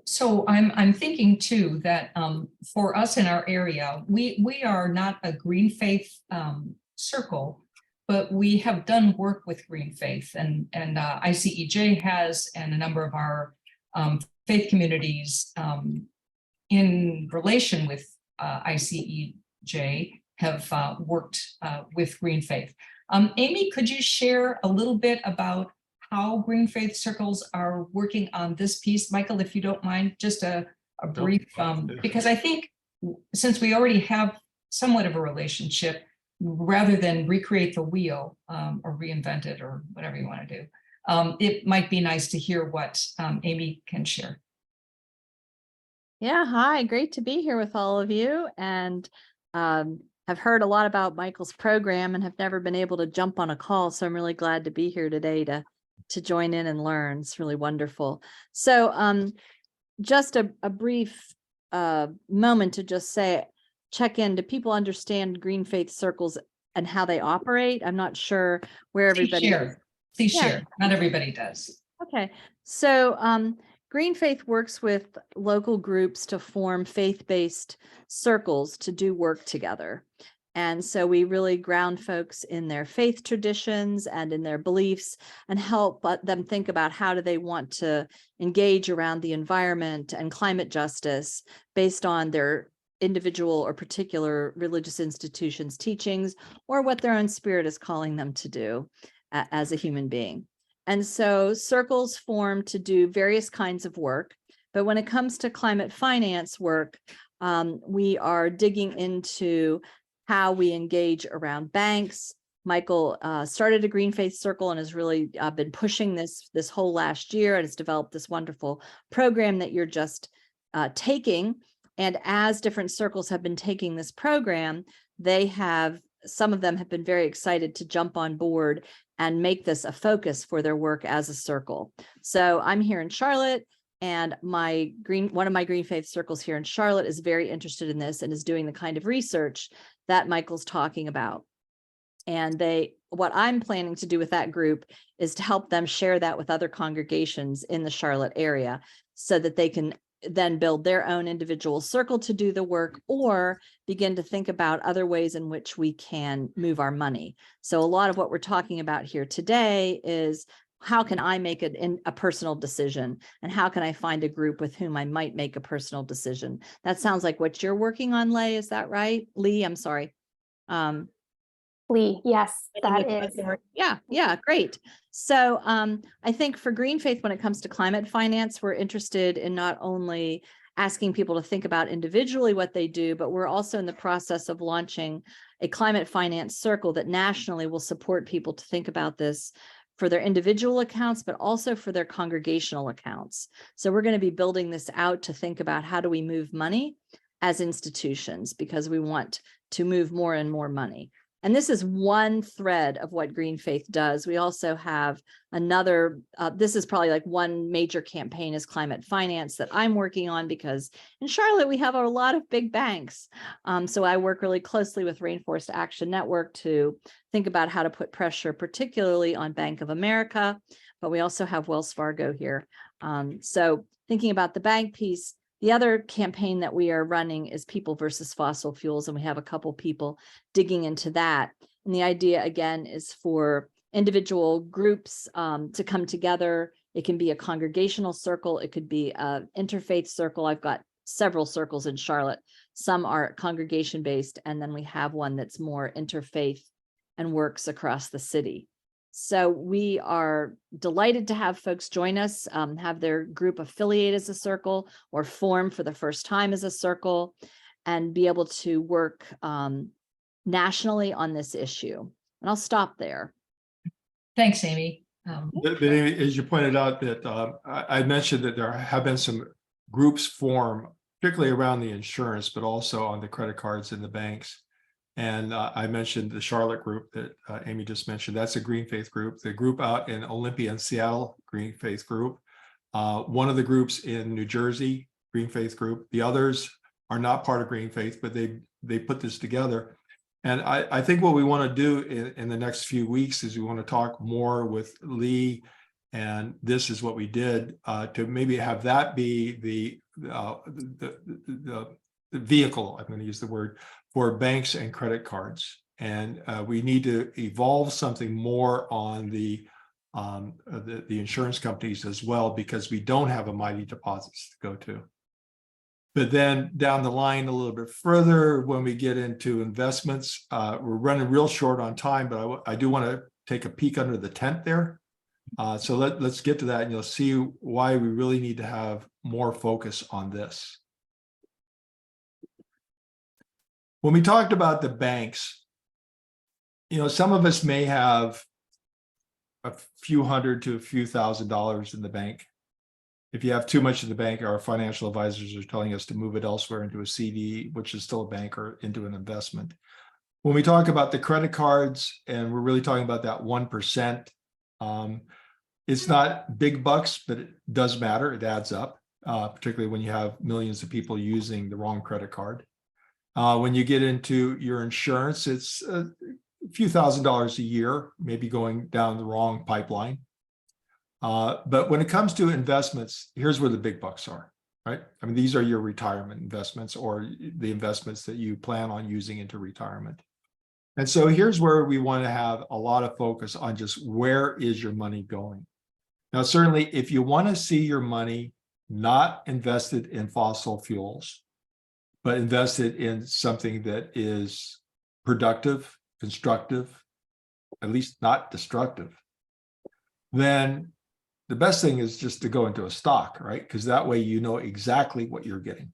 So I'm thinking too that for us in our area, we are not a GreenFaith circle, but we have done work with GreenFaith, and ICEJ has, and a number of our faith communities in relation with ICEJ have worked with GreenFaith. Amy, could you share a little bit about how GreenFaith circles are working on this piece? Michael, if you don't mind, just a brief, because I think since we already have somewhat of a relationship, rather than recreate the wheel or reinvent it or whatever you want to do, it might be nice to hear what Amy can share. Yeah, hi, great to be here with all of you, and have heard a lot about Michael's program and have never been able to jump on a call, so I'm really glad to be here today to join in and learn. It's really wonderful. So just a brief moment to just say, check in, do people understand GreenFaith circles and how they operate? I'm not sure where everybody is. Please Yeah. share. Not everybody does. Okay, so GreenFaith works with local groups to form faith-based circles to do work together. And so we really ground folks in their faith traditions and in their beliefs and help them think about how do they want to engage around the environment and climate justice based on their individual or particular religious institutions' teachings, or what their own spirit is calling them to do as a human being. And so circles form to do various kinds of work. But when it comes to climate finance work, we are digging into how we engage around banks. Michael started a GreenFaith circle and has really been pushing this whole last year, and has developed this wonderful program that you're just taking. And as different circles have been taking this program, some of them have been very excited to jump on board and make this a focus for their work as a circle. So I'm here in Charlotte, and one of my GreenFaith circles here in Charlotte is very interested in this and is doing the kind of research that Michael's talking about. And what I'm planning to do with that group is to help them share that with other congregations in the Charlotte area so that they can then build their own individual circle to do the work, or begin to think about other ways in which we can move our money. So a lot of what we're talking about here today is, how can I make a personal decision, and how can I find a group with whom I might make a personal decision? That sounds like what you're working on, Leigh. Is that right? Lee, I'm sorry. Lee, yes, that is. Yeah, great. So I think for GreenFaith, when it comes to climate finance, we're interested in not only asking people to think about individually what they do, but we're also in the process of launching a climate finance circle that nationally will support people to think about this for their individual accounts, but also for their congregational accounts. So we're going to be building this out to think about how do we move money as institutions, because we want to move more and more money. And this is one thread of what GreenFaith does. We also have another, this is probably like one major campaign is climate finance that I'm working on, because in Charlotte, we have a lot of big banks. So I work really closely with Rainforest Action Network to think about how to put pressure, particularly on Bank of America, but we also have Wells Fargo here. So thinking about the bank piece, the other campaign that we are running is People versus Fossil Fuels, and we have a couple people digging into that. And the idea, again, is for individual groups to come together. It can be a congregational circle. It could be an interfaith circle. I've got several circles in Charlotte. Some are congregation-based, and then we have one that's more interfaith and works across the city. So we are delighted to have folks join us, have their group affiliate as a circle or form for the first time as a circle, and be able to work nationally on this issue. And I'll stop there. Thanks, Amy. But Amy, as you pointed out that I mentioned that there have been some groups formed, particularly around the insurance, but also on the credit cards in the banks. And I mentioned the Charlotte group that Amy just mentioned. That's a GreenFaith group. The group out in Olympia and Seattle, GreenFaith group. One of the groups in New Jersey, GreenFaith group. The others are not part of GreenFaith, but they put this together. And I think what we want to do in the next few weeks is we want to talk more with Lee, and this is what we did to maybe have that be the vehicle, I'm going to use the word, for banks and credit cards. And we need to evolve something more on the insurance companies as well, because we don't have a mighty deposits to go to. But then down the line a little bit further, when we get into investments, we're running real short on time, but I do want to take a peek under the tent there. So let's get to that, and you'll see why we really need to have more focus on this. When we talked about the banks, some of us may have a few hundred to a few $1,000s in the bank. If you have too much in the bank, our financial advisors are telling us to move it elsewhere into a CD, which is still a bank, or into an investment. When we talk about the credit cards, and we're really talking about that 1%, it's not big bucks, but it does matter. It adds up, particularly when you have millions of people using the wrong credit card. When you get into your insurance, it's a few $1,000s a year, maybe going down the wrong pipeline. But when it comes to investments, here's where the big bucks are, right? I mean, these are your retirement investments, or the investments that you plan on using into retirement. And so here's where we want to have a lot of focus on just where is your money going. Now, certainly, if you want to see your money not invested in fossil fuels, but invested in something that is productive, constructive, at least not destructive, then the best thing is just to go into a stock, right? Because that way you know exactly what you're getting.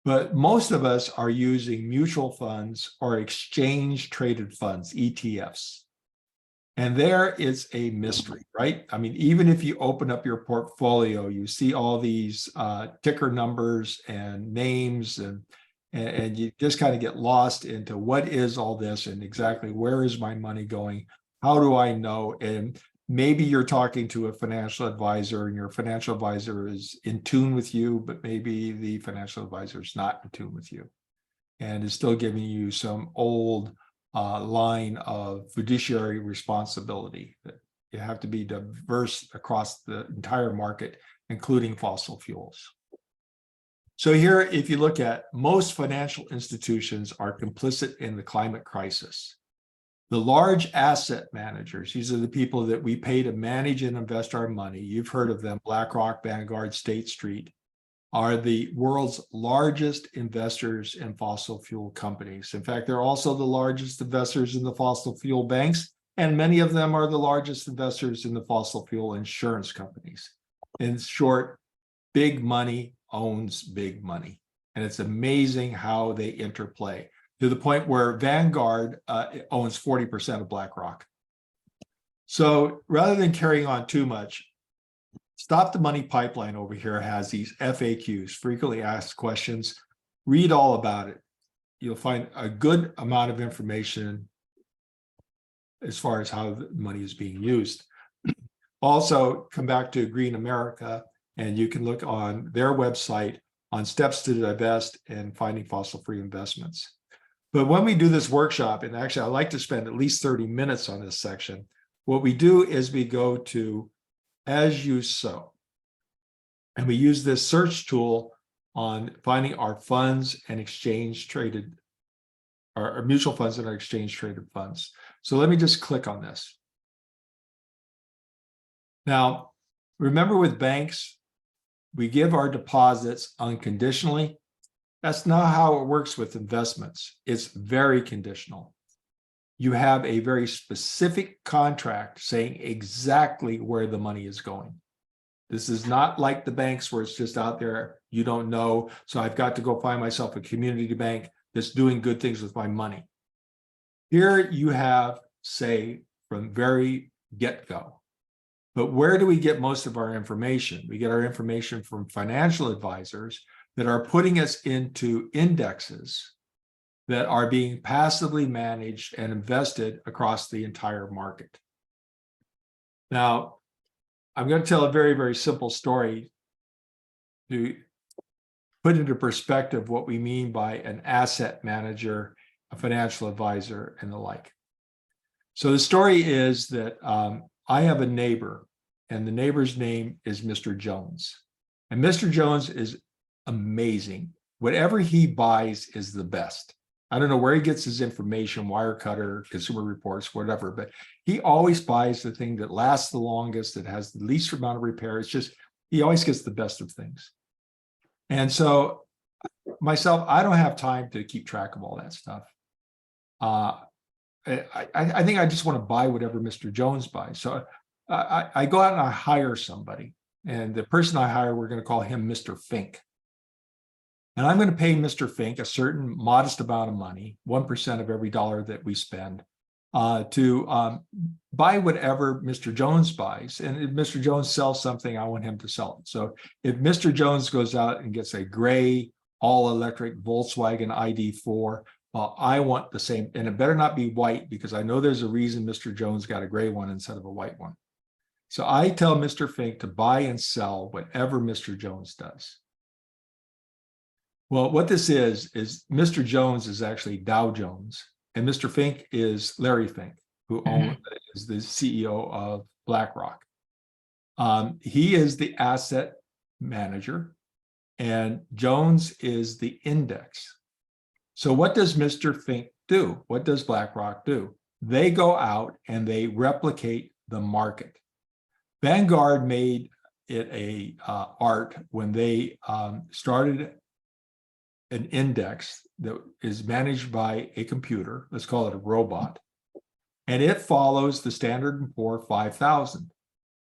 But most of us are using mutual funds or exchange traded funds, ETFs. And there is a mystery, right? I mean, even if you open up your portfolio, you see all these ticker numbers and names, and you just kind of get lost into what is all this and exactly where is my money going? How do I know? And maybe you're talking to a financial advisor, and your financial advisor is in tune with you, but maybe the financial advisor is not in tune with you and is still giving you some old line of fiduciary responsibility. That you have to be diverse across the entire market, including fossil fuels. So here, if you look at, most financial institutions are complicit in the climate crisis. The large asset managers, these are the people that we pay to manage and invest our money. You've heard of them: BlackRock, Vanguard, State Street, are the world's largest investors in fossil fuel companies. In fact, they're also the largest investors in the fossil fuel banks, and many of them are the largest investors in the fossil fuel insurance companies. In short, big money owns big money. And it's amazing how they interplay, to the point where Vanguard owns 40% of BlackRock. So rather than carrying on too much, Stop the Money Pipeline over here has these FAQs, frequently asked questions. Read all about it. You'll find a good amount of information as far as how the money is being used. Also, come back to Green America, and you can look on their website on steps to divest and finding fossil-free investments. But when we do this workshop, and actually I like to spend at least 30 minutes on this section, what we do is we go to As You Sow. And we use this search tool on finding our funds and exchange traded, our mutual funds and our exchange traded funds. So let me just click on this. Now, remember, with banks, we give our deposits unconditionally. That's not how it works with investments. It's very conditional. you have a very specific contract saying exactly where the money is going. This is not like the banks where it's just out there, you don't know. So I've got to go find myself a community bank that's doing good things with my money. Here you have, say, from very get-go. But where do we get most of our information? We get our information from financial advisors that are putting us into indexes that are being passively managed and invested across the entire market. Now, I'm going to tell a very, very simple story to put into perspective what we mean by an asset manager, a financial advisor, and the like. So the story is that I have a neighbor, and the neighbor's name is Mr. Jones. And Mr. Jones is amazing. Whatever he buys is the best. I don't know where he gets his information, Wirecutter, Consumer Reports, whatever, but he always buys the thing that lasts the longest, that has the least amount of repair. It's just, he always gets the best of things. And so myself, I don't have time to keep track of all that stuff. I think I just want to buy whatever Mr. Jones buys. So I go out and I hire somebody, and the person I hire, we're going to call him Mr. Fink. And I'm going to pay Mr. Fink a certain modest amount of money, 1% of every dollar that we spend, to buy whatever Mr. Jones buys. And if Mr. Jones sells something, I want him to sell it. So if Mr. Jones goes out and gets a gray, all-electric Volkswagen ID4, well, I want the same, and it better not be white, because I know there's a reason Mr. Jones got a gray one instead of a white one. So I tell Mr. Fink to buy and sell whatever Mr. Jones does. Well, what this is Mr. Jones is actually Dow Jones, and Mr. Fink is Larry Fink, who is the CEO of BlackRock. He is the asset manager, and Jones is the index. So what does Mr. Fink do? What does BlackRock do? They go out and they replicate the market. Vanguard made it a art when they started an index that is managed by a computer. Let's call it a robot. And it follows the Standard & Poor 5,000.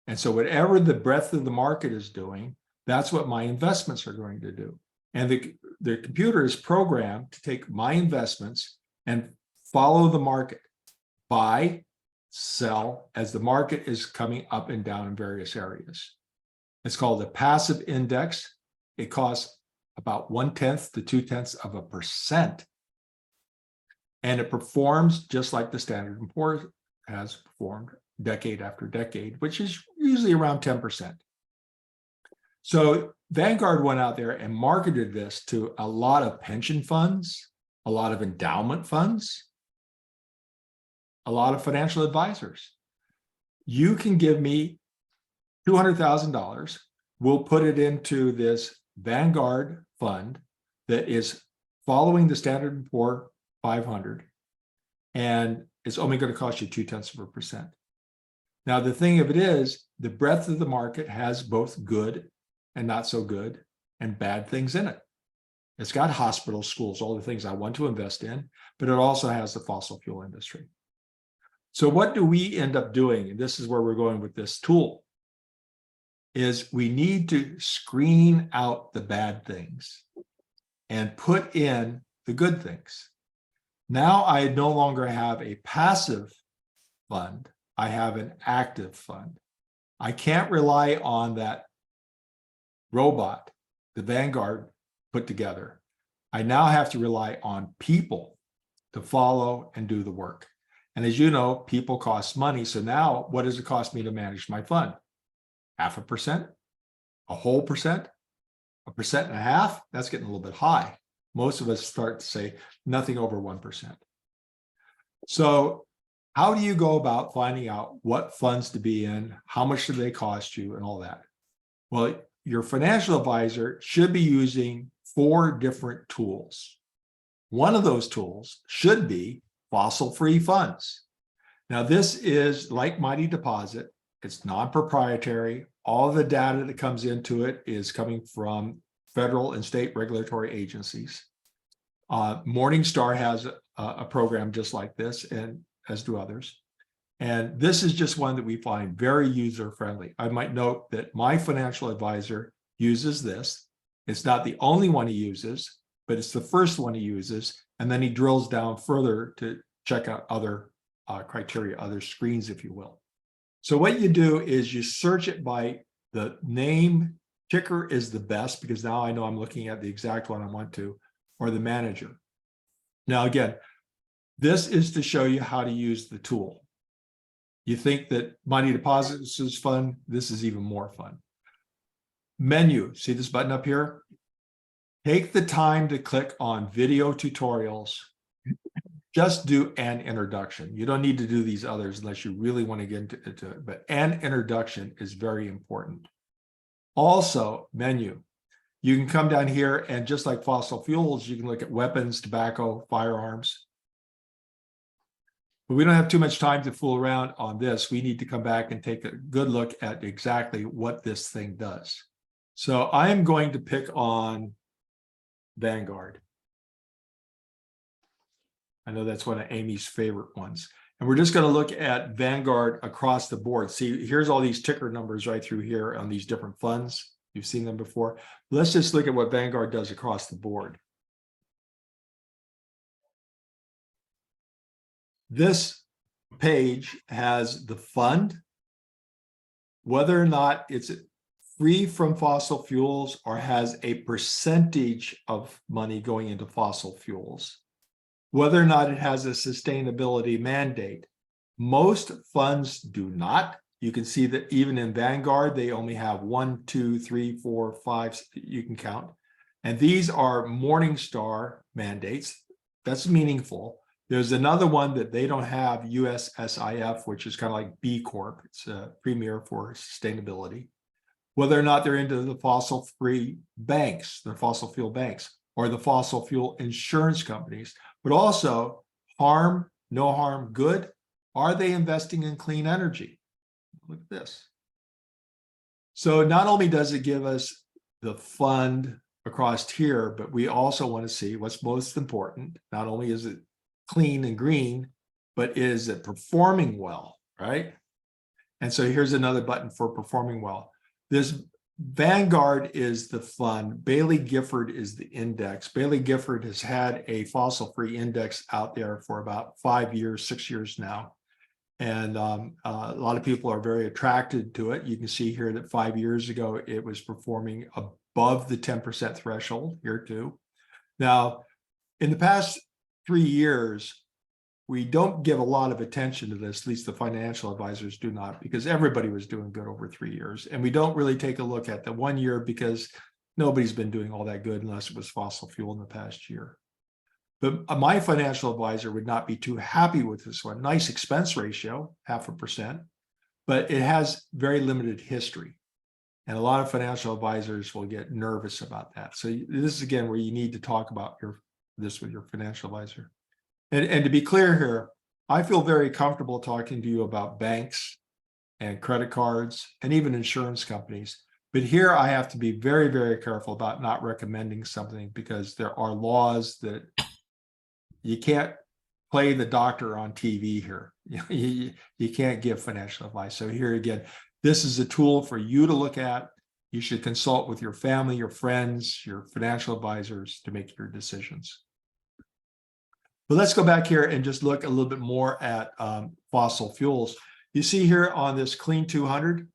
And so whatever the breadth of the market is doing, that's what my investments are going to do. And the computer is programmed to take my investments and follow the market, buy, sell, as the market is coming up and down in various areas. It's called a passive index. It costs about 1/10 to 0.2%. And it performs just like the Standard & Poor has performed decade after decade, which is usually around 10%. So Vanguard went out there and marketed this to a lot of pension funds, a lot of endowment funds, a lot of financial advisors. You can give me $200,000. We'll put it into this Vanguard fund that is following the Standard & Poor 500, and it's only going to cost you 0.2%. Now, the thing of it is, the breadth of the market has both good and not so good and bad things in it. It's got hospitals, schools, all the things I want to invest in, but it also has the fossil fuel industry. So what do we end up doing? And this is where we're going with this tool, is we need to screen out the bad things and put in the good things. Now I no longer have a passive fund. I have an active fund. I can't rely on that robot, the Vanguard put together. I now have to rely on people to follow and do the work. And as you know, people cost money. So now what does it cost me to manage my fund? 0.5%, a whole percent, 1.5%? That's getting a little bit high. Most of us start to say nothing over 1%. So how do you go about finding out what funds to be in? How much do they cost you and all that? Well, your financial advisor should be using 4 different tools. One of those tools should be fossil-free funds. Now, this is like Mighty Deposit. It's non-proprietary. All the data that comes into it is coming from federal and state regulatory agencies. Morningstar has a program just like this, and as do others. And this is just one that we find very user-friendly. I might note that my financial advisor uses this. It's not the only one he uses, but it's the first one he uses. And then he drills down further to check out other criteria, other screens, if you will. So what you do is you search it by the name. Ticker is the best because now I know I'm looking at the exact one I want to, or the manager. Now, again, this is to show you how to use the tool. You think that money deposits is fun. This is even more fun. Menu, see this button up here? Take the time to click on video tutorials. Just do an introduction. You don't need to do these others unless you really want to get into it, but an introduction is very important. Also, menu. You can come down here and just like fossil fuels, you can look at weapons, tobacco, firearms. But we don't have too much time to fool around on this. We need to come back and take a good look at exactly what this thing does. So I am going to pick on Vanguard. I know that's one of Amy's favorite ones. And we're just going to look at Vanguard across the board. See, here's all these ticker numbers right through here on these different funds. You've seen them before. Let's just look at what Vanguard does across the board. This page has the fund, whether or not it's free from fossil fuels or has a percentage of money going into fossil fuels, whether or not it has a sustainability mandate. Most funds do not. You can see that even in Vanguard, they only have 1, 2, 3, 4, 5, you can count. And these are Morningstar mandates. That's meaningful. There's another one that they don't have, USSIF, which is kind of like B Corp. It's a premier for sustainability. Whether or not they're into the fossil-free banks, the fossil fuel banks, or the fossil fuel insurance companies, but also harm, no harm, good. Are they investing in clean energy? Look at this. So not only does it give us the fund across here, but we also want to see what's most important. Not only is it clean and green, but is it performing well, right? And so here's another button for performing well. This Vanguard is the fund. Bailey Gifford is the index. Bailey Gifford has had a fossil-free index out there for about 5 years, 6 years now. And a lot of people are very attracted to it. You can see here that 5 years ago, it was performing above the 10% threshold here too. Now, in the past 3 years, we don't give a lot of attention to this, at least the financial advisors do not, because everybody was doing good over 3 years. And we don't really take a look at the 1 year because nobody's been doing all that good unless it was fossil fuel in the past year. But my financial advisor would not be too happy with this one. Nice expense ratio, 0.5%, but it has very limited history. And a lot of financial advisors will get nervous about that. So this is, again, where you need to talk about this with your financial advisor. And to be clear here, I feel very comfortable talking to you about banks and credit cards and even insurance companies. But here I have to be very, very careful about not recommending something because there are laws that you can't play the doctor on TV here. You can't give financial advice. So here again, this is a tool for you to look at. You should consult with your family, your friends, your financial advisors to make your decisions. But let's go back here and just look a little bit more at fossil fuels. You see here on this Clean 200,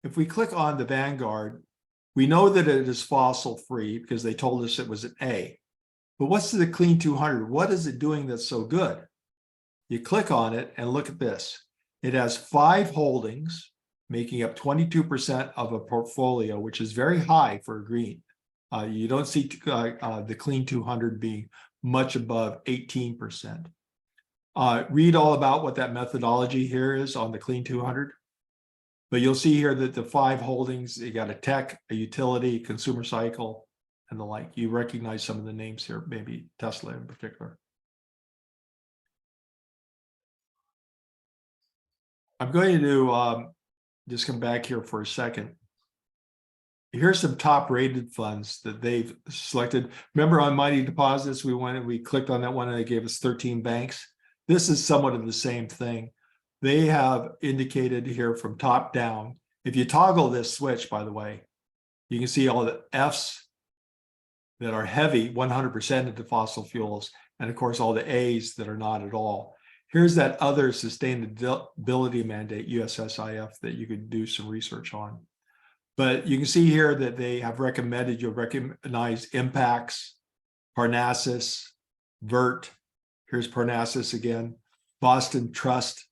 if we click on the Vanguard, we know that it is fossil free because they told us it was an A. But what's the Clean 200? What is it doing that's so good? You click on it and look at this. It has 5 holdings, making up 22% of a portfolio, which is very high for a green. You don't see the Clean 200 being much above 18%. Read all about what that methodology here is on the Clean 200. But you'll see here that the 5 holdings, you got a tech, a utility, consumer cycle, and the like. You recognize some of the names here, maybe Tesla in particular. I'm going to just come back here for a second. Here's some top rated funds that they've selected. Remember on Mighty Deposits, we clicked on that one and they gave us 13 banks. This is somewhat of the same thing. They have indicated here from top down. If you toggle this switch, by the way, you can see all the Fs that are heavy 100% into fossil fuels, and of course all the A's that are not at all. Here's that other sustainability mandate, USSIF, that you could do some research on. But you can see here that they have recommended, you'll recognize impacts, Parnassus, Vert. Here's Parnassus again, Boston Trust.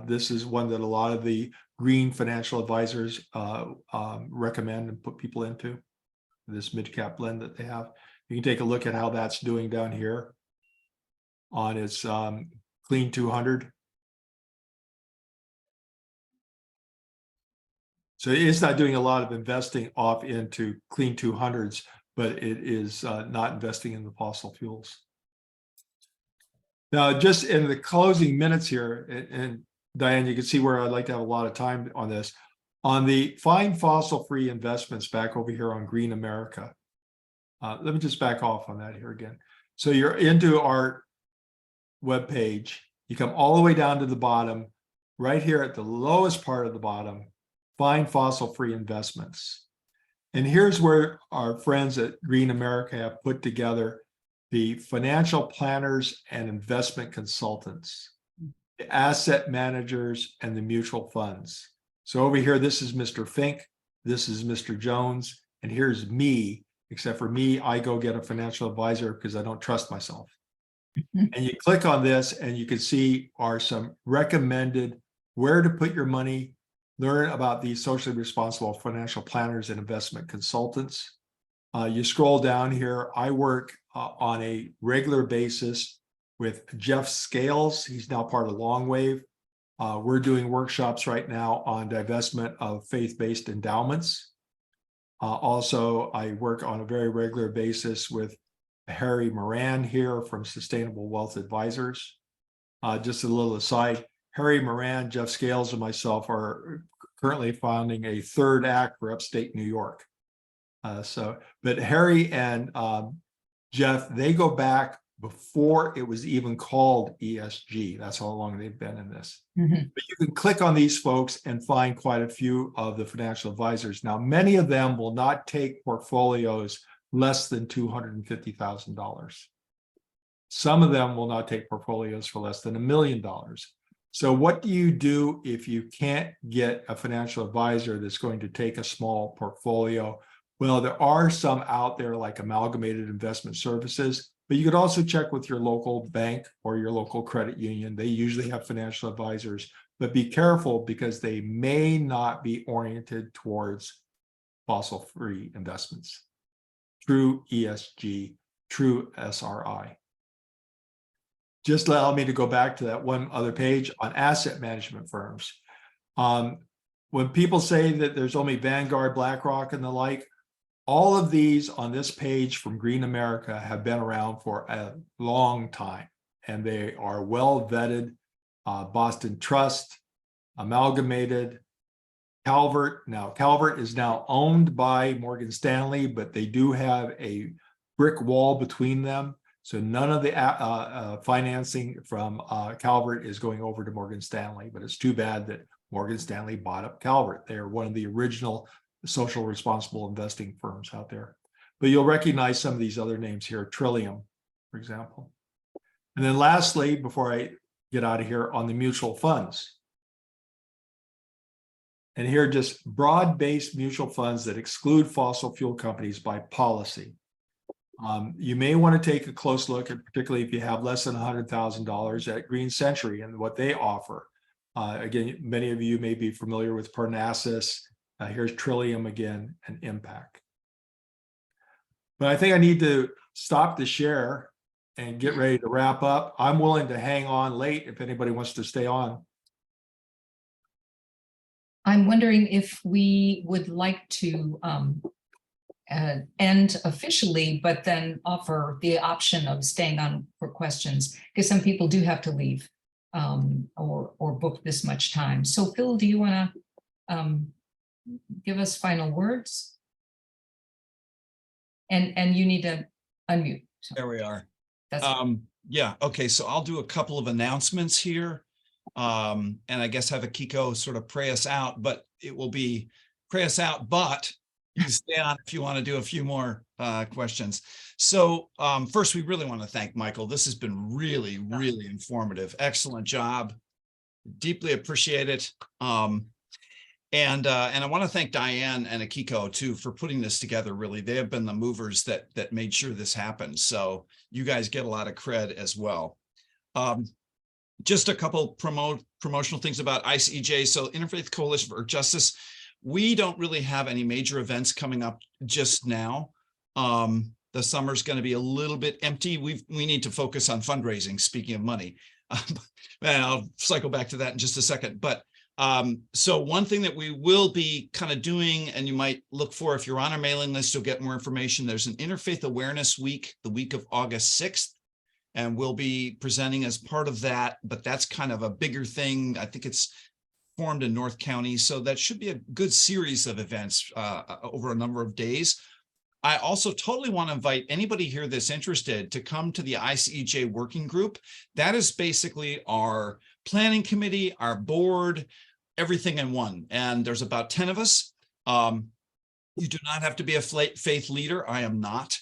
This is one that a lot of the green financial advisors recommend and put people into, this mid-cap blend that they have. You can take a look at how that's doing down here on its Clean 200. So it's not doing a lot of investing off into Clean 200s, but it is not investing in the fossil fuels. Now, just in the closing minutes here, and Diane, you can see where I'd like to have a lot of time on this. On the find fossil-free investments back over here on Green America. Let me just back off on that here again. So you're into our webpage. You come all the way down to the bottom, right here at the lowest part of the bottom, find fossil-free investments. And here's where our friends at Green America have put together the financial planners and investment consultants, the asset managers, and the mutual funds. So over here, this is Mr. Fink, this is Mr. Jones, and here's me, except for me, I go get a financial advisor because I don't trust myself. And you click on this and you can see are some recommended where to put your money, learn about these socially responsible financial planners and investment consultants. You scroll down here, I work on a regular basis with Jeff Scales. He's now part of Longwave. We're doing workshops right now on divestment of faith-based endowments. Also, I work on a very regular basis with Harry Moran here from Sustainable Wealth Advisors. Just a little aside, Harry Moran, Jeff Scales, and myself are currently founding a third act for upstate New York. But Harry and Jeff, they go back before it was even called ESG. That's how long they've been in this. But you can click on these folks and find quite a few of the financial advisors. Now, many of them will not take portfolios less than $250,000. Some of them will not take portfolios for less than $1 million. So what do you do if you can't get a financial advisor that's going to take a small portfolio? Well, there are some out there like Amalgamated Investment Services, but you could also check with your local bank or your local credit union. They usually have financial advisors, but be careful because they may not be oriented towards fossil-free investments, true ESG, true SRI. Just allow me to go back to that one other page on asset management firms. When people say that there's only Vanguard, BlackRock, and the like, all of these on this page from Green America have been around for a long time, and they are well vetted. Boston Trust, Amalgamated, Calvert. Now, Calvert is now owned by Morgan Stanley, but they do have a brick wall between them. So none of the financing from Calvert is going over to Morgan Stanley, but it's too bad that Morgan Stanley bought up Calvert. They are one of the original social responsible investing firms out there. But you'll recognize some of these other names here, Trillium, for example. And then lastly, before I get out of here, on the mutual funds. And here, just broad-based mutual funds that exclude fossil fuel companies by policy. You may want to take a close look at, particularly if you have less than $100,000, at Green Century and what they offer. Again, many of you may be familiar with Parnassus. Here's Trillium again, and Impact. But I think I need to stop the share and get ready to wrap up. I'm willing to hang on late if anybody wants to stay on. I'm wondering if we would like to end officially, but then offer the option of staying on for questions, because some people do have to leave or book this much time. So Phil, do you want to give us final words? And you need to unmute. So There we are. that's Yeah, okay, so I'll do a couple of announcements here. And I guess have Akiko sort of pray us out, but it will be pray us out, but you stay on if you want to do a few more questions. So first, we really want to thank Michael. This has been really, really informative. Excellent job. Deeply appreciate it. And I want to thank Diane and Akiko too for putting this together. Really, they have been the movers that made sure this happened. So you guys get a lot of cred as well. Just a couple promotional things about ICEJ. So Interfaith Coalition for Justice. We don't really have any major events coming up just now. The summer's going to be a little bit empty. We need to focus on fundraising. Speaking of money, and I'll cycle back to that in just a second. But so one thing that we will be kind of doing, and you might look for if you're on our mailing list, you'll get more information. There's an Interfaith Awareness Week, the week of August 6th, and we'll be presenting as part of that. But that's kind of a bigger thing. I think it's formed in North County, so that should be a good series of events over a number of days. I also totally want to invite anybody here that's interested to come to the ICEJ working group. That is basically our planning committee, our board, everything in one. And there's about 10 of us. You do not have to be a faith leader. I am not.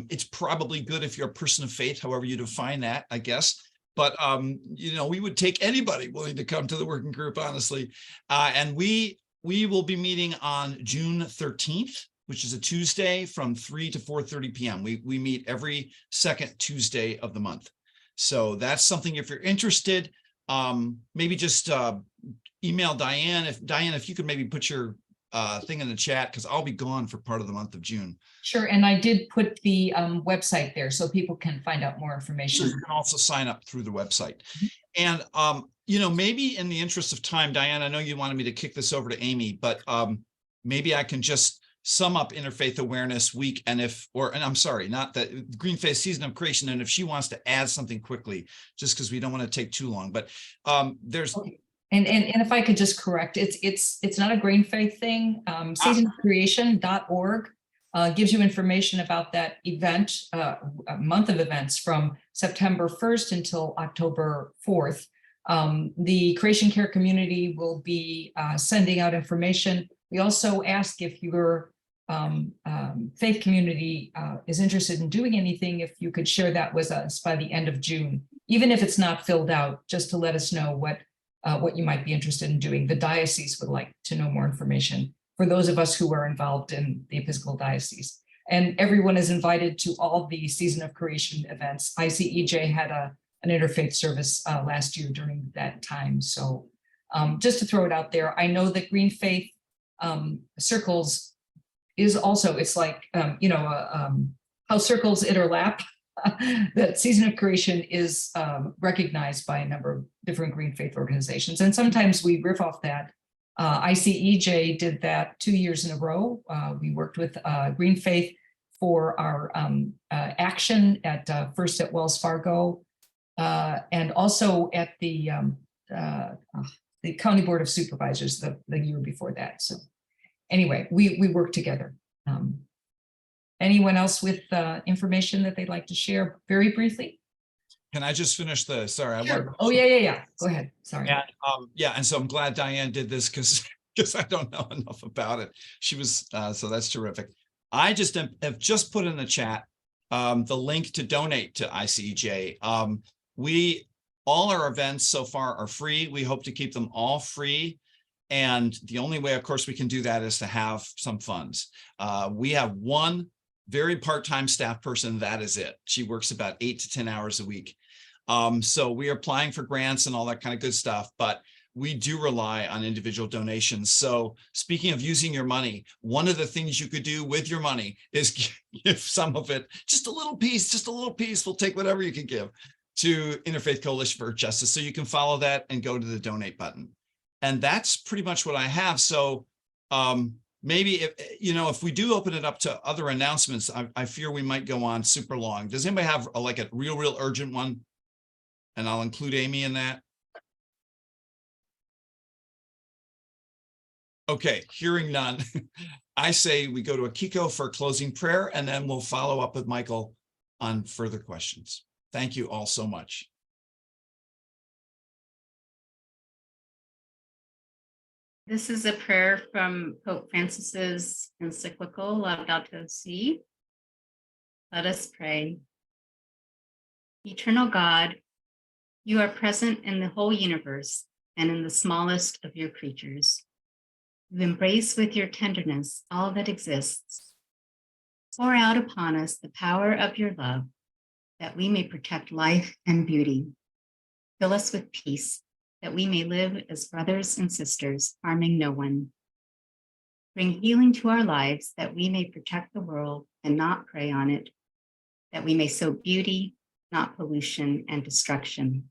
It's probably good if you're a person of faith, however you define that, I guess. But, you know, we would take anybody willing to come to the working group, honestly. And we will be meeting on June 13th, which is a Tuesday from 3 to 4:30 p.m. We meet every second Tuesday of the month. So that's something, if you're interested, maybe just email Diane. If you could maybe put your thing in the chat, because I'll be gone for part of the month of June. Sure, and I did put the website there so people can find out more information. So you can also sign up through the website. And, you know, maybe in the interest of time, Diane, I know you wanted me to kick this over to Amy, but maybe I can just sum up Interfaith Awareness Week, and I'm sorry, not the GreenFaith Season of Creation, and if she wants to add something quickly, just because we don't want to take too long, but there's. Okay. And if I could just correct, it's not a GreenFaith thing. Seasonofcreation.org gives you information about that event, a month of events from September 1st until October 4th. The Creation Care community will be sending out information. We also ask if your faith community is interested in doing anything, if you could share that with us by the end of June, even if it's not filled out, just to let us know what you might be interested in doing. The diocese would like to know more information for those of us who are involved in the Episcopal Diocese. And everyone is invited to all the Season of Creation events. ICEJ had an interfaith service last year during that time. So just to throw it out there, I know that GreenFaith circles is also, it's like, you know, how circles interlap. That Season of Creation is recognized by a number of different GreenFaith organizations. And sometimes we riff off that. ICEJ did that 2 years in a row. We worked with GreenFaith for our action at first at Wells Fargo and also at the County Board of Supervisors the year before that. So anyway, we work together. Anyone else with information that they'd like to share very briefly? Can I just finish the, sorry. Sure. Oh, yeah. Go ahead. Sorry. And, yeah, and so I'm glad Diane did this because I don't know enough about it. She was, so that's terrific. I just have just put in the chat the link to donate to ICEJ. All our events so far are free. We hope to keep them all free. And the only way, of course, we can do that is to have some funds. We have one very part-time staff person. That is it. She works about 8 to 10 hours a week. So we are applying for grants and all that kind of good stuff, but we do rely on individual donations. So speaking of using your money, one of the things you could do with your money is give some of it, just a little piece, we'll take whatever you can give to Interfaith Coalition for Justice. So you can follow that and go to the donate button. And that's pretty much what I have. So maybe if we do open it up to other announcements, I fear we might go on super long. Does anybody have like a real urgent one? And I'll include Amy in that. Okay, hearing none, I say we go to Akiko for a closing prayer, and then we'll follow up with Michael on further questions. Thank you all so much. This is a prayer from Pope Francis's encyclical Laudato Si. Let us pray. Eternal God, you are present in the whole universe and in the smallest of your creatures. You embrace with your tenderness all that exists. Pour out upon us the power of your love, that we may protect life and beauty. Fill us with peace, that we may live as brothers and sisters, harming no one. Bring healing to our lives, that we may protect the world and not prey on it, that we may sow beauty, not pollution and destruction.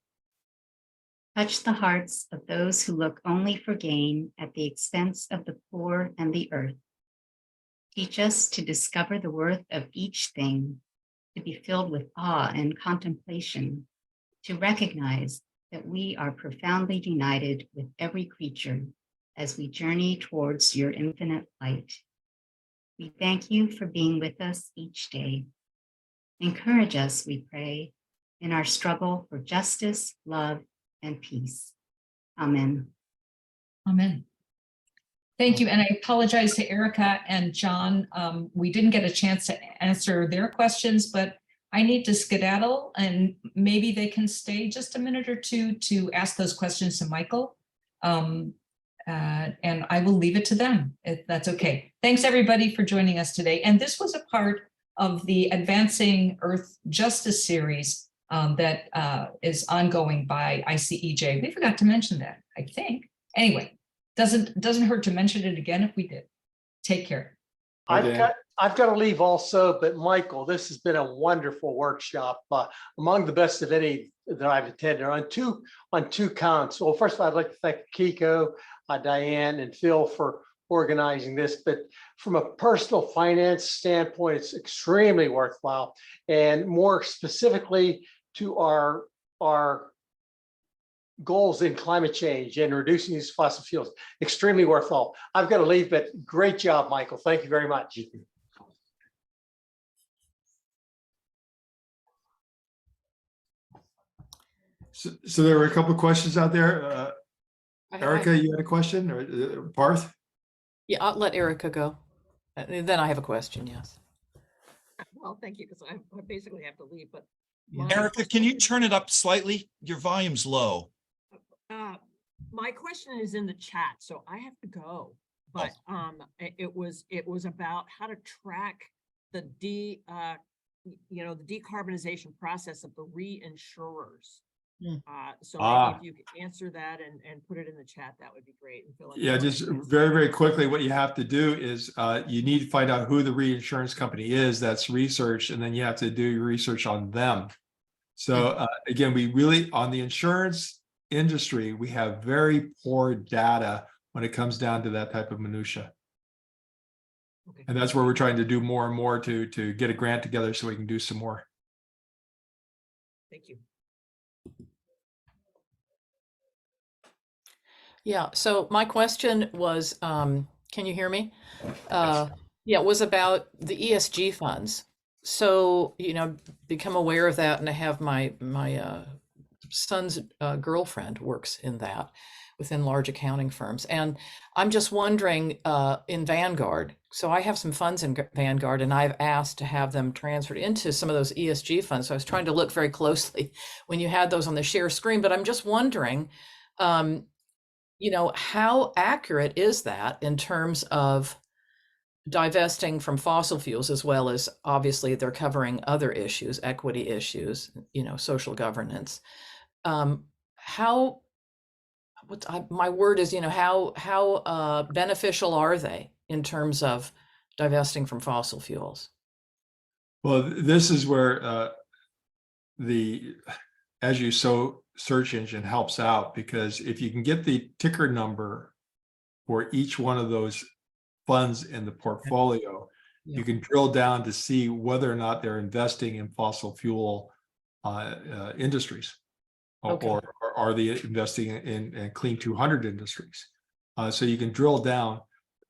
Touch the hearts of those who look only for gain at the expense of the poor and the earth. Teach us to discover the worth of each thing, to be filled with awe and contemplation, to recognize that we are profoundly united with every creature as we journey towards your infinite light. We thank you for being with us each day. Encourage us, we pray, in our struggle for justice, love, and peace. Amen. Amen. Thank you. And I apologize to Erica and John. We didn't get a chance to answer their questions, but I need to skedaddle and maybe they can stay just a minute or two to ask those questions to Michael. And I will leave it to them if that's okay. Thanks everybody for joining us today. And this was a part of the Advancing Earth Justice series that is ongoing by ICEJ. We forgot to mention that, I think. Anyway, doesn't hurt to mention it again if we did. Take care. I've got to leave also, but Michael, this has been a wonderful workshop, among the best of any that I've attended on two counts. Well, first of all, I'd like to thank Kiko, Diane, and Phil for organizing this, but from a personal finance standpoint, it's extremely worthwhile, and more specifically to our goals in climate change and reducing these fossil fuels, extremely worthwhile. I've got to leave, but great job, Michael. Thank you very much. So there were a couple of questions out there. Erica, you had a question, or Parth? Yeah, I'll let Erica go. And then I have a question, yes. Well, thank you, because I basically have to leave, but. Erica, can you turn it up slightly? Your volume's low. My question is in the chat, so I have to go. But it was about how to track the the decarbonization process of the reinsurers. So maybe if you could answer that and put it in the chat, that would be great. And fill in Yeah, just very, very quickly, what you have to do is you need to find out who the reinsurance company is. That's research, and then you have to do your research on them. So again, we really, on the insurance industry, we have very poor data when it comes down to that type of minutia. Okay. And that's where we're trying to do more and more to get a grant together so we can do some more. Thank you. Yeah, so my question was, can you hear me? Yeah, it was about the ESG funds. So, become aware of that, and I have my son's girlfriend works in that within large accounting firms. And I'm just wondering, in Vanguard, so I have some funds in Vanguard, and I've asked to have them transferred into some of those ESG funds. So I was trying to look very closely when you had those on the share screen, but I'm just wondering, how accurate is that in terms of divesting from fossil fuels, as well as obviously they're covering other issues, equity issues, social governance. My word is, how beneficial are they in terms of divesting from fossil fuels? Well, this is where as you sow search engine helps out, because if you can get the ticker number for each one of those funds in the portfolio, you can drill down to see whether or not they're investing in fossil fuel industries, or are they investing in clean 200 industries. So you can drill down.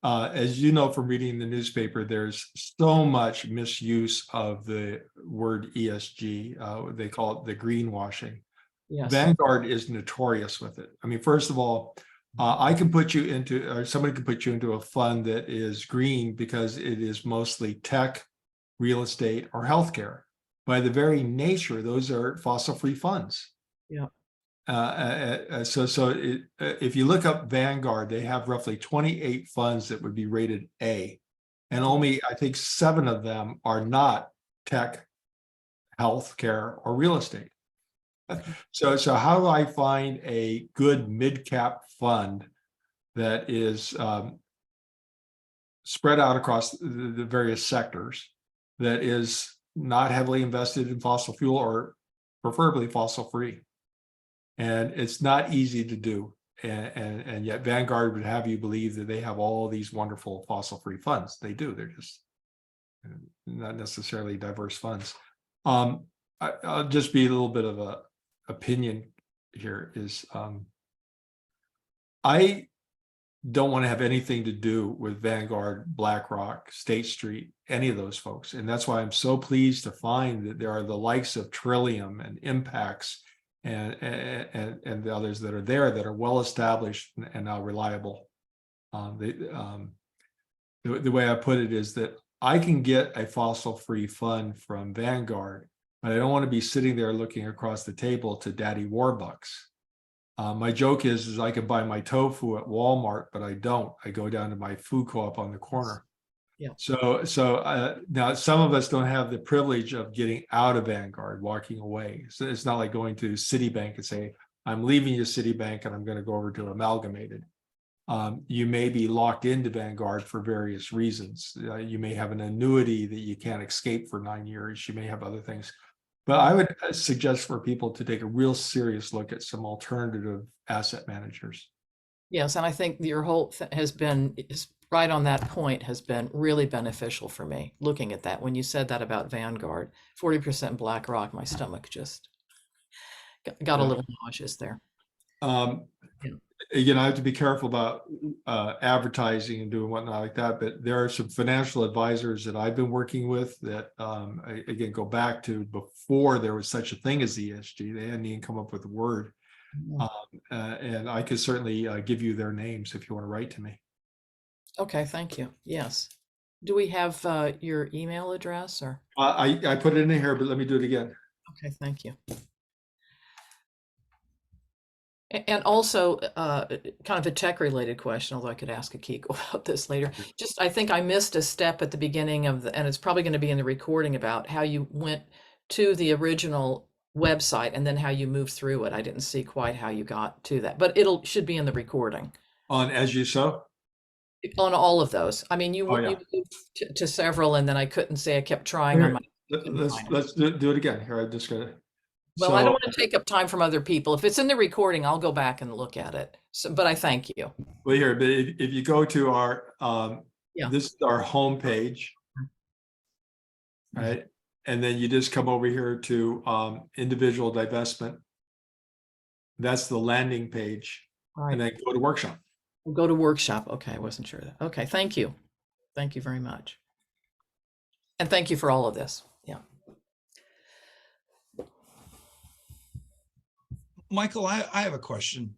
as you know from reading the newspaper, there's so much misuse of the word ESG. They call it the greenwashing. Yes. Vanguard is notorious with it. I mean, first of all, I can put you into, or somebody can put you into a fund that is green because it is mostly tech, real estate, or healthcare. By the very nature, those are fossil-free funds. Yeah. If you look up Vanguard, they have roughly 28 funds that would be rated A, and only I think 7 of them are not tech, healthcare, or real estate. So how do I find a good mid-cap fund that is spread out across the various sectors, that is not heavily invested in fossil fuel or preferably fossil-free? And it's not easy to do. And yet Vanguard would have you believe that they have all these wonderful fossil-free funds. They do. They're just not necessarily diverse funds. I'll just be a little bit of a opinion here is I don't want to have anything to do with Vanguard, BlackRock, State Street, any of those folks. And that's why I'm so pleased to find that there are the likes of Trillium and Impacts and the others that are there that are well established and now reliable. The way I put it is that I can get a fossil-free fund from Vanguard, but I don't want to be sitting there looking across the table to Daddy Warbucks. My joke is I can buy my tofu at Walmart, but I don't. I go down to my food co-op on the corner. Yeah. So now some of us don't have the privilege of getting out of Vanguard, walking away. So it's not like going to Citibank and say, I'm leaving you Citibank and I'm going to go over to Amalgamated. You may be locked into Vanguard for various reasons. You may have an annuity that you can't escape for 9 years. You may have other things. But I would suggest for people to take a real serious look at some alternative asset managers. Yes, and I think your whole has been right on that point, has been really beneficial for me looking at that. When you said that about Vanguard, 40% BlackRock, my stomach just got a little nauseous there. Again, I have to be careful about advertising and doing whatnot like that, but there are some financial advisors that I've been working with that, again, go back to before there was such a thing as ESG. They hadn't even come up with the word. And I could certainly give you their names if you want to write to me. Okay, thank you. Yes. Do we have your email address or? I put it in here, but let me do it again. Okay, thank you. And also, kind of a tech-related question, although I could ask Akiko about this later. Just, I think I missed a step at the beginning of and it's probably going to be in the recording about how you went to the original website and then how you moved through it. I didn't see quite how you got to that, but should be in the recording. On As You Sow? On all of those. I mean, you moved to several, and then I couldn't say. I kept trying on my. Let's do it again. Here, I just got to. Well, I don't want to take up time from other people. If it's in the recording, I'll go back and look at it. So, but I thank you. Well, here, but if you go to our, this is our homepage, right? And then you just come over here to individual divestment. That's the landing page. Right. And then go to workshop. We'll go to workshop. Okay, I wasn't sure that. Okay, thank you. Thank you very much. And thank you for all of this. Yeah. Michael, I have a question.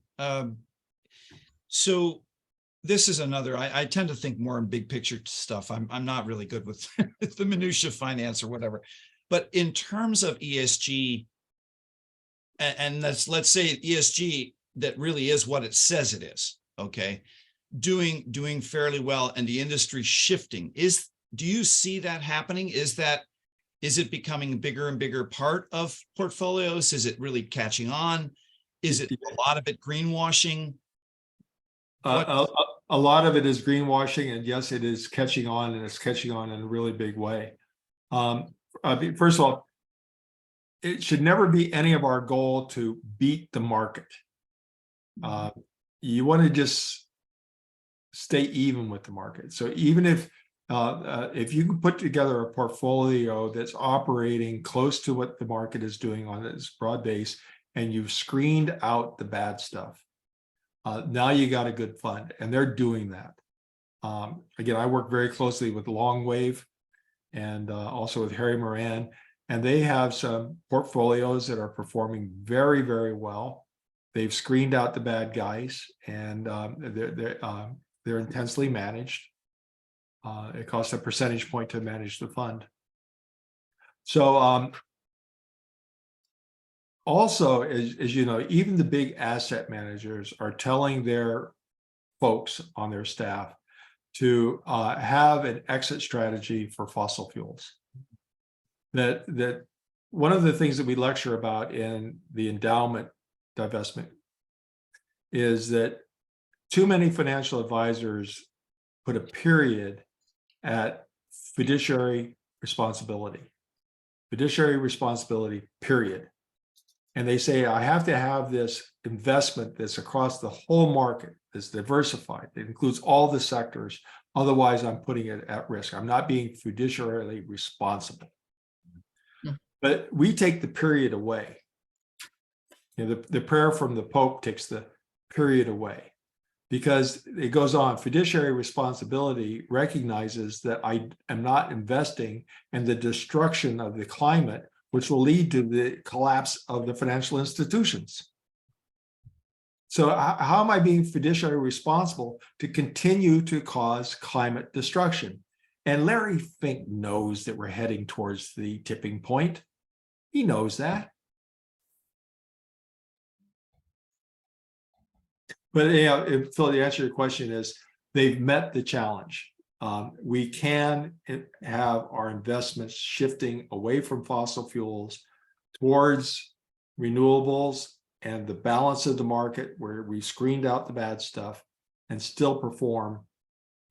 So this is another, I tend to think more in big picture stuff. I'm not really good with the minutia of finance or whatever, but in terms of ESG, and let's say ESG, that really is what it says it is. Okay. Doing fairly well and the industry shifting. Do you see that happening? Is it becoming a bigger and bigger part of portfolios? Is it really catching on? Is it a lot of it greenwashing? A lot of it is greenwashing, and yes, it is catching on, and it's catching on in a really big way. First of all, it should never be any of our goal to beat the market. You want to just stay even with the market. So even if you can put together a portfolio that's operating close to what the market is doing on its broad base, and you've screened out the bad stuff, now you got a good fund, and they're doing that. Again, I work very closely with Long Wave and also with Harry Moran, and they have some portfolios that are performing very, very well. They've screened out the bad guys, and they're intensely managed. It costs a percentage point to manage the fund. So also, as you know, even the big asset managers are telling their folks on their staff to have an exit strategy for fossil fuels. That one of the things that we lecture about in the endowment divestment is that too many financial advisors put a period at fiduciary responsibility, period. And they say, I have to have this investment that's across the whole market, that's diversified, that includes all the sectors. Otherwise, I'm putting it at risk. I'm not being fiduciarily responsible. But we take the period away. You know, the prayer from the Pope takes the period away, because it goes on. Fiduciary responsibility recognizes that I am not investing in the destruction of the climate, which will lead to the collapse of the financial institutions. So how am I being fiduciary responsible to continue to cause climate destruction? And Larry Fink knows that we're heading towards the tipping point. He knows that. But Phil, the answer to your question is they've met the challenge. We can have our investments shifting away from fossil fuels towards renewables and the balance of the market, where we screened out the bad stuff, and still perform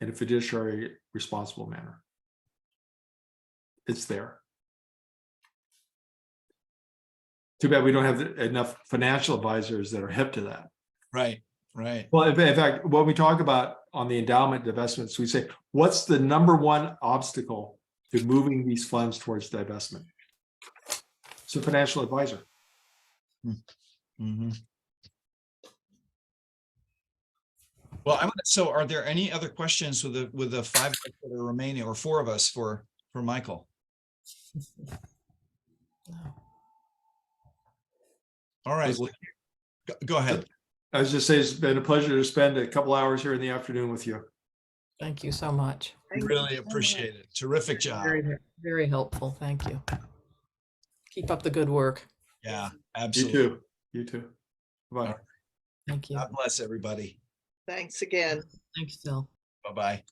in a fiduciary responsible manner. It's there. Too bad we don't have enough financial advisors that are hip to that. Right, right. Well, in fact, when we talk about on the endowment divestments, we say, what's the number one obstacle to moving these funds towards divestment? It's a financial advisor. Mm-hmm. Well, so are there any other questions with the 5 that are remaining, or 4 of us for Michael? All right, go ahead. I was just saying, it's been a pleasure to spend a couple hours here in the afternoon with you. Thank you so much. Really appreciate it. Terrific job. Very, very helpful. Thank you. Keep up the good work. Yeah, You absolutely. too. You too. Bye. Thank you. God bless everybody. Thanks again. Thanks, Phil. Bye-bye.